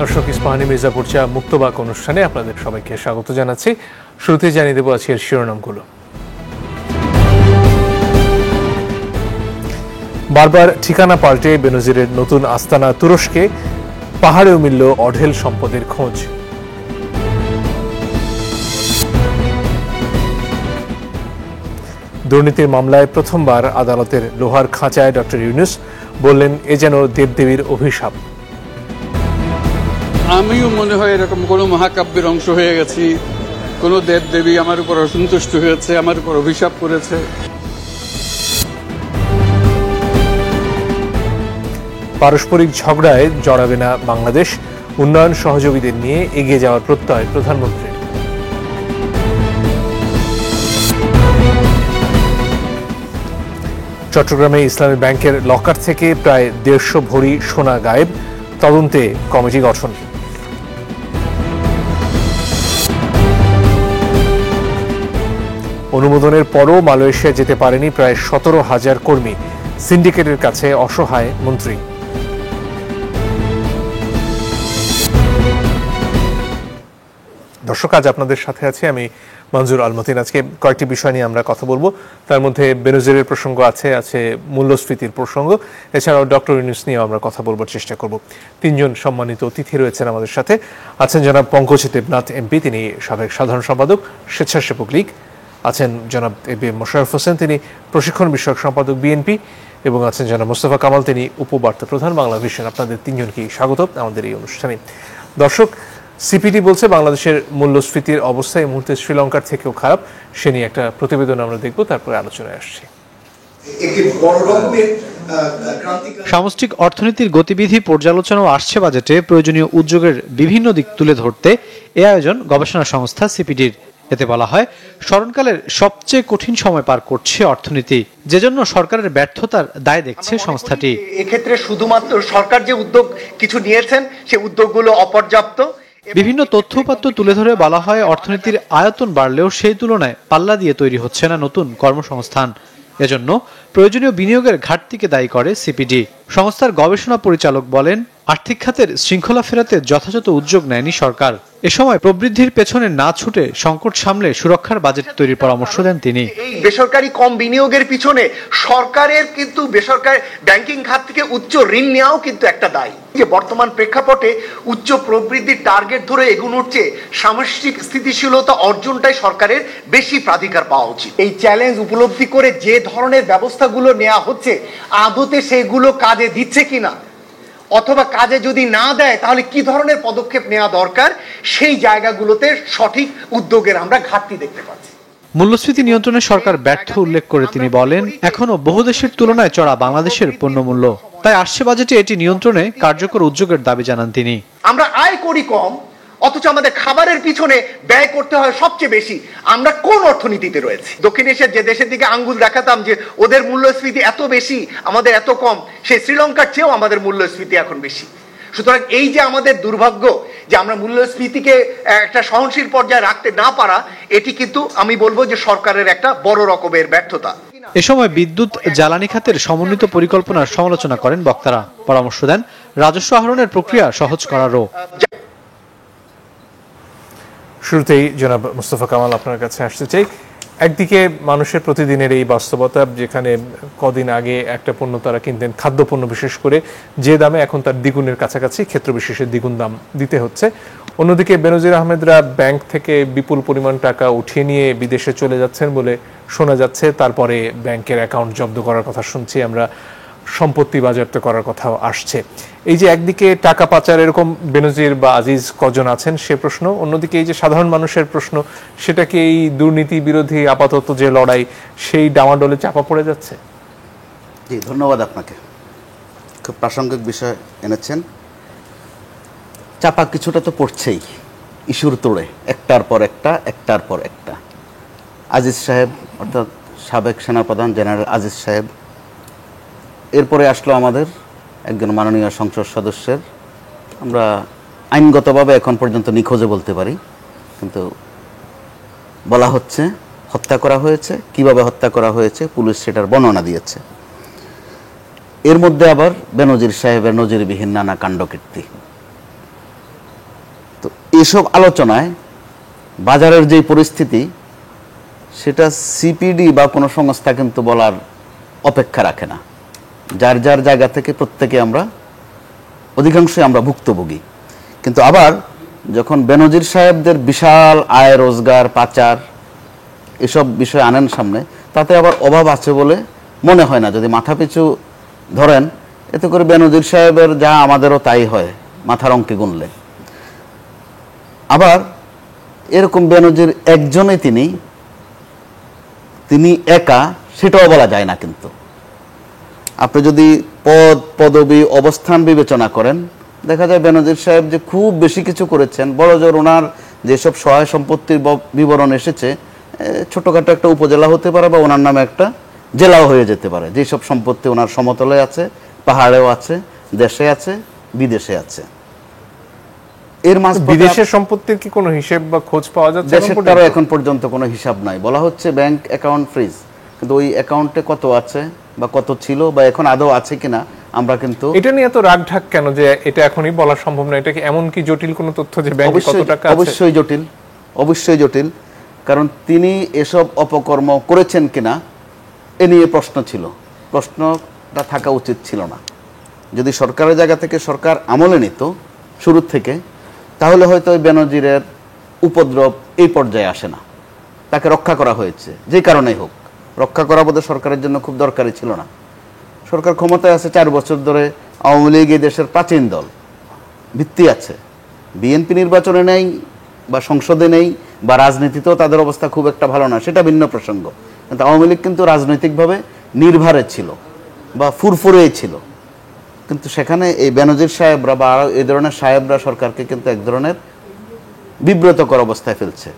দর্শক, ইস্পাহানি মির্জাপুর চা মুক্তবাক অনুষ্ঠানে আপনাদের সবাইকে স্বাগত জানাচ্ছি। শুরুতে জানিয়ে দেব আজকের শিরোনামগুলো। বারবার ঠিকানা পাল্টে বেনজিরের নতুন আস্তানা তুরস্কে, পাহাড়েও মিলল অঢেল সম্পদের খোঁজ। দুর্নীতির মামলায় প্রথমবার আদালতের লোহার খাঁচায় ডক্টর ইউনূস বললেন, এ যেন দেবদেবীর অভিশাপ। আমিও মনে হয় এরকম কোন মহাকাব্যের অংশ হয়ে গেছি, কোন দেবদেবী আমার উপর অসন্তুষ্ট হয়েছে, আমার উপর অভিশাপ করেছে। পারস্পরিক ঝগড়ায় জড়াবে না বাংলাদেশ, উন্নয়ন সহযোগীদের নিয়ে এগিয়ে যাওয়ার প্রত্যয় প্রধানমন্ত্রীর। চট্টগ্রামে ইসলামী ব্যাংকের লকার থেকে প্রায় 150 ভরি সোনা গায়েব, তদন্তে কমিটি গঠন। অনুমোদনের পরও মালয়েশিয়া যেতে পারেনি প্রায় 17,000 কর্মী, সিন্ডিকেটের কাছে অসহায় মন্ত্রী। দর্শক, আজ আপনাদের সাথে আছি আমি মঞ্জুর আল মতিন। আজকে কয়েকটি বিষয় নিয়ে আমরা কথা বলবো। তার মধ্যে বেনজিরের প্রসঙ্গ আছে মূল্যস্ফীতির প্রসঙ্গ, এছাড়াও ডক্টর ইউনূস নিয়েও আমরা কথা বলবার চেষ্টা করব। তিনজন সম্মানিত অতিথি রয়েছেন আমাদের সাথে। আছেন জনাব পঙ্কজ দেবনাথ এমপি, তিনি সাবেক সাধারণ সম্পাদক স্বেচ্ছাসেবক লীগ। আছেন জনাব এ.বি.এম. মোশাররফ হোসেন, তিনি প্রশিক্ষণ বিষয়ক সম্পাদক বিএনপি, এবং আছেন জনাব মোস্তফা কামাল, তিনি উপবার্তা প্রধান বাংলা ভিশন। আপনাদের তিনজনকেই স্বাগত আমাদের এই অনুষ্ঠানে। দর্শক, সিপিডি বলছে বাংলাদেশের মূল্যস্ফীতির অবস্থা এই মুহূর্তে শ্রীলঙ্কার থেকেও খারাপ। সে নিয়ে একটা প্রতিবেদন আমরা দেখব, তারপরে আলোচনায় আসছি। সামষ্টিক অর্থনীতির গতিবিধি পর্যালোচনাও আসছে বাজেটে। প্রয়োজনীয় উদ্যোগের বিভিন্ন দিক তুলে ধরতে এ আয়োজন গবেষণা সংস্থা সিপিডির। এতে বলা হয়, স্মরণকালের সবচেয়ে কঠিন সময় পার করছে অর্থনীতি, যেজন্য সরকারের ব্যর্থতার দায় দেখছে সংস্থাটি। এক্ষেত্রে শুধুমাত্র সরকার যে উদ্যোগ কিছু নিয়েছেন, সে উদ্যোগগুলো অপর্যাপ্ত। বিভিন্ন তথ্য উপাত্ত তুলে ধরে বলা হয়, অর্থনীতির আয়তন বাড়লেও সেই তুলনায় পাল্লা দিয়ে তৈরি হচ্ছে না নতুন কর্মসংস্থান। এজন্য প্রয়োজনীয় বিনিয়োগের ঘাটতিকে দায়ী করে সিপিডি। সংস্থার গবেষণা পরিচালক বলেন, আর্থিক খাতের শৃঙ্খলা ফেরাতে যথাযথ উদ্যোগ নেয়নি সরকার। এ সময় প্রবৃদ্ধির পেছনে না ছুটে সংকট সামলে সুরক্ষার বাজেট তৈরির পরামর্শ দেন তিনি। এই বেসরকারি কম বিনিয়োগের পিছনে সরকারের কিন্তু বেসরকারি ব্যাংকিং খাত থেকে উচ্চ ঋণ নেওয়াও কিন্তু একটা দায়ী। যে বর্তমান প্রেক্ষাপটে উচ্চ প্রবৃদ্ধির টার্গেট ধরে এগোনোর চেয়ে সামষ্টিক স্থিতিশীলতা অর্জনটাই সরকারের বেশি প্রাধিকার পাওয়া উচিত। এই চ্যালেঞ্জ উপলব্ধি করে যে ধরনের ব্যবস্থাগুলো নেওয়া হচ্ছে, আদতে সেগুলো কাজে দিচ্ছে কিনা, অথবা কাজে যদি না দেয় তাহলে কি ধরনের পদক্ষেপ নেওয়া দরকার, সেই জায়গাগুলোতে সঠিক উদ্যোগের আমরা ঘাটতি দেখতে পাচ্ছি। মূল্যস্ফীতি নিয়ন্ত্রণে সরকার ব্যর্থ উল্লেখ করে তিনি বলেন, এখনো বহু দেশের তুলনায় চড়া বাংলাদেশের পণ্যমূল্য, তাই আসছে বাজেটে এটি নিয়ন্ত্রণে কার্যকর উদ্যোগের দাবি জানান তিনি। আমরা আয় করি কম, অথচ আমাদের খাবারের পিছনে ব্যয় করতে হয় সবচেয়ে বেশি। আমরা কোন অর্থনীতিতে রয়েছে? দক্ষিণ এশিয়ার যে দেশের দিকে আঙ্গুল দেখাতাম যে ওদের মূল্যস্ফীতি এত বেশি, আমাদের এত কম, সেই শ্রীলঙ্কার চেয়েও আমাদের মূল্যস্ফীতি এখন বেশি। সুতরাং এই যে আমাদের দুর্ভাগ্য যে আমরা মূল্যস্ফীতিকে একটা সহনশীল পর্যায়ে রাখতে না পারা, এটি কিন্তু আমি বলবো যে সরকারের একটা বড় রকমের ব্যর্থতা। এ সময় বিদ্যুৎ জ্বালানি খাতের সমন্বিত পরিকল্পনার সমালোচনা করেন বক্তারা। পরামর্শ দেন রাজস্ব আহরণের প্রক্রিয়া সহজ করারও। শুরুতেই জনাব মোস্তফা কামাল, আপনার কাছে আসতে চাই। একদিকে মানুষের প্রতিদিনের এই বাস্তবতা, যেখানে কদিন আগে একটা পণ্য তারা কিনতেন, খাদ্যপণ্য বিশেষ করে, যে দামে এখন তার দ্বিগুণের কাছাকাছি, ক্ষেত্র বিশেষে দ্বিগুণ দাম দিতে হচ্ছে। অন্যদিকে বেনজির আহমেদরা ব্যাংক থেকে বিপুল পরিমাণ টাকা উঠিয়ে নিয়ে বিদেশে চলে যাচ্ছেন বলে শোনা যাচ্ছে। তারপরে ব্যাংকের অ্যাকাউন্ট জব্দ করার কথা শুনছি আমরা, সম্পত্তি বাজেয়াপ্ত করার কথাও আসছে। এই যে একদিকে টাকা পাচার, এরকম বেনজির বা আজিজ কজন আছেন সে প্রশ্ন, অন্যদিকে এই যে সাধারণ মানুষের প্রশ্ন, সেটাকে এই দুর্নীতি বিরোধী আপাতত যে লড়াই, সেই ডামাডোলে চাপা পড়ে যাচ্ছে। জি, ধন্যবাদ আপনাকে। খুব প্রাসঙ্গিক বিষয় এনেছেন। চাপা কিছুটা তো পড়ছেই, ইস্যুর তোড়ে, একটার পর একটা, একটার পর একটা। আজিজ সাহেব, অর্থাৎ সাবেক সেনাপ্রধান জেনারেল আজিজ সাহেব, এরপরে আসলো আমাদের একজন মাননীয় সংসদ সদস্যের, আমরা আইনগতভাবে এখন পর্যন্ত নিখোঁজে বলতে পারি, কিন্তু বলা হচ্ছে হত্যা করা হয়েছে। কিভাবে হত্যা করা হয়েছে পুলিশ সেটার বর্ণনা দিয়েছে। এর মধ্যে আবার বেনজির সাহেবের নজিরবিহীন নানা কাণ্ডকীর্তি। এসব আলোচনায় বাজারের যে পরিস্থিতি সেটা সিপিডি বা কোনো সংস্থা কিন্তু বলার অপেক্ষা রাখে না। যার যার জায়গা থেকে প্রত্যেকে আমরা অধিকাংশই আমরা ভুক্তভোগী। কিন্তু আবার যখন বেনজির সাহেবদের বিশাল আয় রোজগার পাচার এসব বিষয় আনেন সামনে, তাতে আবার অভাব আছে বলে মনে হয় না। যদি মাথাপিছু ধরেন, এতে করে বেনজির সাহেবের যা আমাদেরও তাই হয় মাথার অঙ্কে গুনলে। আবার এরকম বেনজির একজনে তিনি একা, সেটাও বলা যায় না। কিন্তু আপনি যদি পদ পদবি অবস্থান বিবেচনা করেন, দেখা যায় বেনজির সাহেব যে খুব বেশি কিছু করেছেন, বড় জোর ওনার যেসব সহায় সম্পত্তির বিবরণ এসেছে, ছোটখাটো একটা উপজেলা হতে পারে বা ওনার নামে একটা জেলাও হয়ে যেতে পারে। যেসব সম্পত্তি ওনার সমতলে আছে, পাহাড়েও আছে, দেশে আছে, বিদেশে আছে। এর মাঝে বিদেশের সম্পত্তির কি কোনো হিসাব বা খোঁজ পাওয়া যাচ্ছে? দেশেরটারও এখন পর্যন্ত কোনো হিসাব নাই। বলা হচ্ছে ব্যাংক অ্যাকাউন্ট ফ্রিজ, কিন্তু ওই অ্যাকাউন্টে কত আছে বা কত ছিল বা এখন আদৌ আছে কিনা আমরা কিন্তু এটা নিয়ে এত রাগ ঢাক কেন যে এটা এখনই বলা সম্ভব না? এটা কি এমন কি জটিল কোনো তথ্য যে ব্যাংকে কত টাকা আছে? অবশ্যই জটিল, অবশ্যই জটিল। কারণ তিনি এসব অপকর্ম করেছেন কিনা এ নিয়ে প্রশ্ন ছিল। প্রশ্নটা থাকা উচিত ছিল না। যদি সরকারের জায়গা থেকে সরকার আমলে নিত শুরু থেকে, তাহলে হয়তো ওই বেনজিরের উপদ্রব এই পর্যায়ে আসে না। তাকে রক্ষা করা হয়েছে যে কারণেই হোক, রক্ষা করা বোধহয় সরকারের জন্য খুব দরকারি ছিল না। সরকার ক্ষমতায় আছে 4 বছর ধরে, আওয়ামী লীগ এই দেশের প্রাচীন দল, ভিত্তি আছে। বিএনপি নির্বাচনে নেই বা সংসদে নেই বা রাজনীতিতেও তাদের অবস্থা খুব একটা ভালো না, সেটা ভিন্ন প্রসঙ্গ। কিন্তু আওয়ামী লীগ কিন্তু রাজনৈতিকভাবে নির্ভারে ছিল বা ফুরফুরেই ছিল। কিন্তু সেখানে এই বেনজির সাহেবরা বা এই ধরনের সাহেবরা সরকারকে কিন্তু এক ধরনের বিব্রতকর অবস্থায় ফেলছে।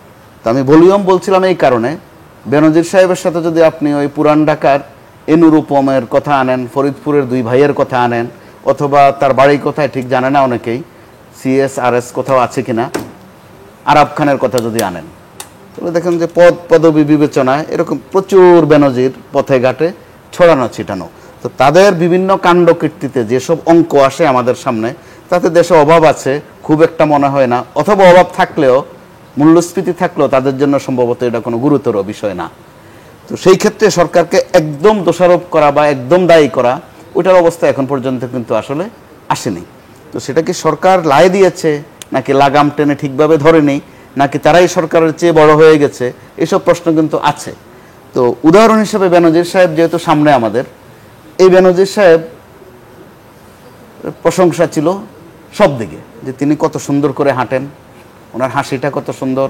তো আমি ভলিউম বলছিলাম এই কারণে, বেনজির সাহেবের সাথে যদি আপনি ওই পুরান ঢাকার এনুরূপমের কথা আনেন, ফরিদপুরের 2 ভাইয়ের কথা আনেন, অথবা তার বাড়ি কোথায় ঠিক জানে না অনেকেই, CSRS কোথাও আছে কিনা, আরাব খানের কথা যদি আনেন, তাহলে দেখেন যে পদ পদবি বিবেচনায় এরকম প্রচুর বেনজির পথে ঘাটে ছড়ানো ছিটানো। তো তাদের বিভিন্ন কাণ্ড কীর্তিতে যেসব অঙ্ক আসে আমাদের সামনে, তাতে দেশে অভাব আছে খুব একটা মনে হয় না, অথবা অভাব থাকলেও মূল্যস্ফীতি থাকলেও তাদের জন্য সম্ভবত এটা কোনো গুরুতর বিষয় না। তো সেই ক্ষেত্রে সরকারকে একদম দোষারোপ করা বা একদম দায়ী করা, ওইটার অবস্থা এখন পর্যন্ত কিন্তু আসলে আসেনি। তো সেটা কি সরকার লাই দিয়েছে, নাকি লাগাম টেনে ঠিকভাবে ধরেনি, নাকি তারাই সরকারের চেয়ে বড় হয়ে গেছে, এসব প্রশ্ন কিন্তু আছে। তো উদাহরণ হিসেবে বেনজির সাহেব যেহেতু সামনে আমাদের, এই বেনজির সাহেব প্রশংসা ছিল সব দিকে, যে তিনি কত সুন্দর করে হাঁটেন, ওনার হাসিটা কত সুন্দর,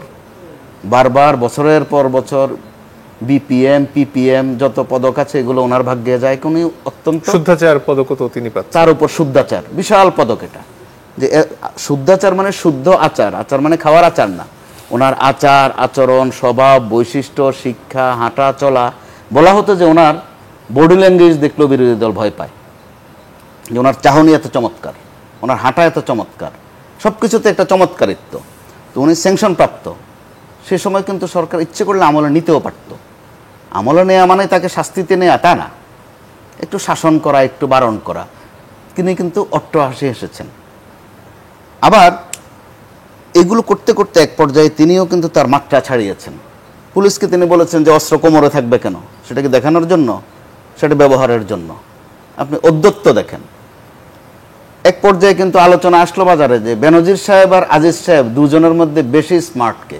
বারবার বছরের পর বছর BPM PPM যত পদক আছে এগুলো ওনার ভাগ্যে যায়। উনি অত্যন্ত শুদ্ধাচার পদক তো তিনি পাচ্ছেন, তার উপর শুদ্ধাচার, বিশাল পদক এটা। যে শুদ্ধাচার মানে শুদ্ধ আচার, আচার মানে খাওয়ার আচার না। ওনার আচার আচরণ, স্বভাব, বৈশিষ্ট্য, শিক্ষা, হাঁটা চলা, বলা হতো যে ওনার বডি ল্যাঙ্গুয়েজ দেখলেও বিরোধী দল ভয় পায়। যে ওনার চাহনি এত চমৎকার, ওনার হাঁটা এত চমৎকার, সব কিছুতে একটা চমৎকারিত্ব। তো উনি স্যাংশন প্রাপ্ত। সে সময় কিন্তু সরকার ইচ্ছে করলে আমলে নিতেও পারত। আমলে নেওয়া মানে তাকে শাস্তিতে নেওয়া তা না, একটু শাসন করা, একটু বারণ করা। তিনি কিন্তু অট্টহাসি এসেছেন। আবার এগুলো করতে করতে এক পর্যায়ে তিনিও কিন্তু তার মাত্রা ছাড়িয়েছেন। পুলিশকে তিনি বলেছেন যে অস্ত্র কোমরে থাকবে কেন, সেটা কি দেখানোর জন্য, সেটা ব্যবহারের জন্য। আপনি অদ্যত্ত দেখেন। এক পর্যায়ে কিন্তু আলোচনা আসলো বাজারে যে বেনজির সাহেব আর আজিজ সাহেব দুজনের মধ্যে বেশি স্মার্ট কে।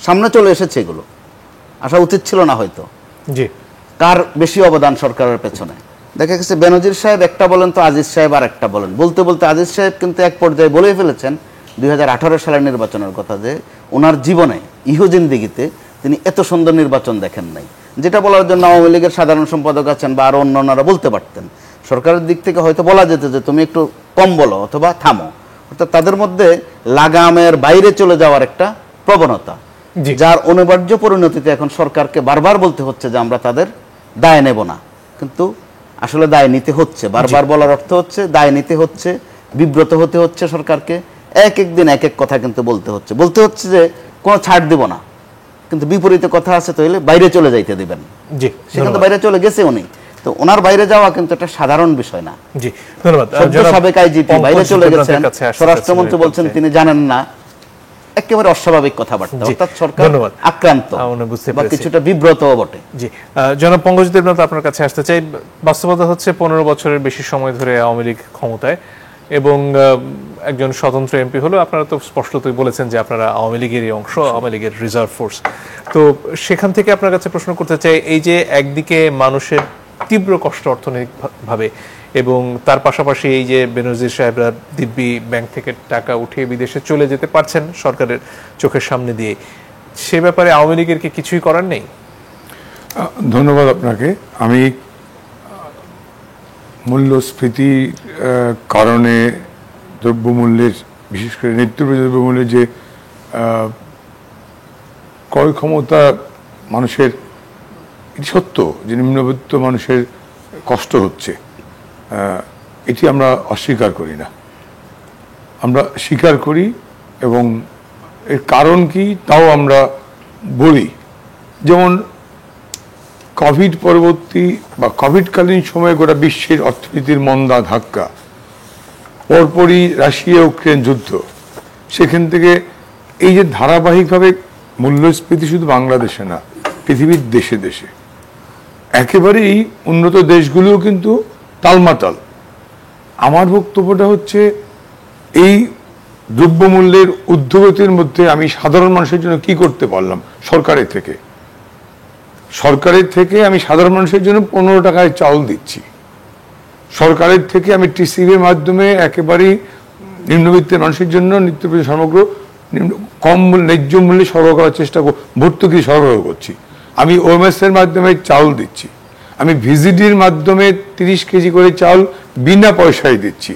সামনে চলে এসেছে, এগুলো আসা উচিত ছিল না হয়তো, জি, কার বেশি অবদান সরকারের পেছনে। দেখা গেছে বেনজির সাহেব একটা বলেন তো আজিজ সাহেব আর একটা বলেন। বলতে বলতে আজিজ সাহেব কিন্তু এক পর্যায়ে বলেই ফেলেছেন 2018 সালের নির্বাচনের কথা, যে ওনার জীবনে ইহজিন্দিগিতে তিনি এত সুন্দর নির্বাচন দেখেন নাই। যেটা বলার জন্য আওয়ামী লীগের সাধারণ সম্পাদক আছেন বা আরো অন্যান্যরা বলতে পারতেন। সরকারের দিক থেকে হয়তো বলা যেত যে তুমি একটু কম বলো অথবা থামো। অর্থাৎ তাদের মধ্যে লাগামের বাইরে চলে যাওয়ার একটা প্রবণতা, যার অনিবার্য পরিণতিতে এখন সরকারকে বারবার বলতে হচ্ছে যে আমরা তাদের দায় নেব না। কিন্তু আসলে দায় নিতে হচ্ছে, বারবার বলার অর্থ হচ্ছে দায় নিতে হচ্ছে, বিব্রত হতে হচ্ছে সরকারকে। এক এক দিন এক এক কথা কিন্তু বলতে হচ্ছে যে কোনো ছাড় দিব না, কিন্তু বিপরীতে কথা আছে, তাহলে বাইরে চলে যাইতে দিবেন। জি, সেখানে বাইরে চলে গেছে উনি। তো ওনার বাইরে যাওয়া কিন্তু একটা সাধারণ বিষয় না। জি ধন্যবাদ। সাবেক আইজিপি বাইরে চলে গেছেন, স্বরাষ্ট্রমন্ত্রী বলছেন তিনি জানেন না, একেবারে অস্বাভাবিক কথাবার্তা, অর্থাৎ সরকার আক্রান্ত বা কিছুটা বিব্রত বটে। জি জনাব পঙ্কজ দেবনাথ, আপনার কাছে আসতে চাই। বাস্তবতা হচ্ছে 15 বছরের বেশি সময় ধরে আওয়ামী লীগ ক্ষমতায় এবং একজন স্বতন্ত্র এমপি হলো। আপনারা তো স্পষ্টতই বলেছেন যে আপনারা আওয়ামী লীগেরই অংশ, আওয়ামী লীগের রিজার্ভ ফোর্স। তো সেখান থেকে আপনার কাছে প্রশ্ন করতে চাই, এই যে একদিকে মানুষের তীব্র কষ্ট অর্থনৈতিকভাবে এবং তার পাশাপাশি এই যে বেনজির সাহেবরা দিব্যি ব্যাংক থেকে টাকা উঠিয়ে বিদেশে চলে যেতে পারছেন সরকারের চোখের সামনে দিয়ে, সে ব্যাপারে আওয়ামী লীগের কি কিছুই করার নেই? ধন্যবাদ আপনাকে। আমি মূল্যস্ফীতির কারণে দ্রব্যমূল্যের, বিশেষ করে নিত্যপ্রয়োজনীয় দ্রব্যমূল্যের যে ক্রয় ক্ষমতা মানুষের, এটি সত্য যে নিম্নবিত্ত মানুষের কষ্ট হচ্ছে, এটি আমরা অস্বীকার করি না, আমরা স্বীকার করি এবং এর কারণ কি তাও আমরা বলি। যেমন কোভিড পরবর্তী বা কোভিডকালীন সময়ে গোটা বিশ্বের অর্থনীতির মন্দা ধাক্কা, পরপরই রাশিয়া ইউক্রেন যুদ্ধ, সেখান থেকে এই যে ধারাবাহিকভাবে মূল্যস্ফীতি শুধু বাংলাদেশে না, পৃথিবীর দেশে দেশে একেবারেই উন্নত দেশগুলোও কিন্তু টালমাটাল। আমার বক্তব্যটা হচ্ছে এই দ্রব্যমূল্যের ঊর্ধ্বগতির মধ্যে আমি সাধারণ মানুষের জন্য কি করতে পারলাম। সরকারের থেকে আমি সাধারণ মানুষের জন্য 15 টাকায় চাউল দিচ্ছি, সরকারের থেকে আমি টিসিবির মাধ্যমে একেবারেই নিম্নবিত্তের মানুষের জন্য নিত্যপ্রয়োজনীয় সামগ্রী কম ন্যায্য মূল্যে সরবরাহ করার চেষ্টা, ভর্তুকি সরবরাহ করছি, আমি ওএমএস এর মাধ্যমে চাউল দিচ্ছি, আমি ভিজিডির মাধ্যমে 30 কেজি করে চাউল বিনা পয়সায় দিচ্ছি।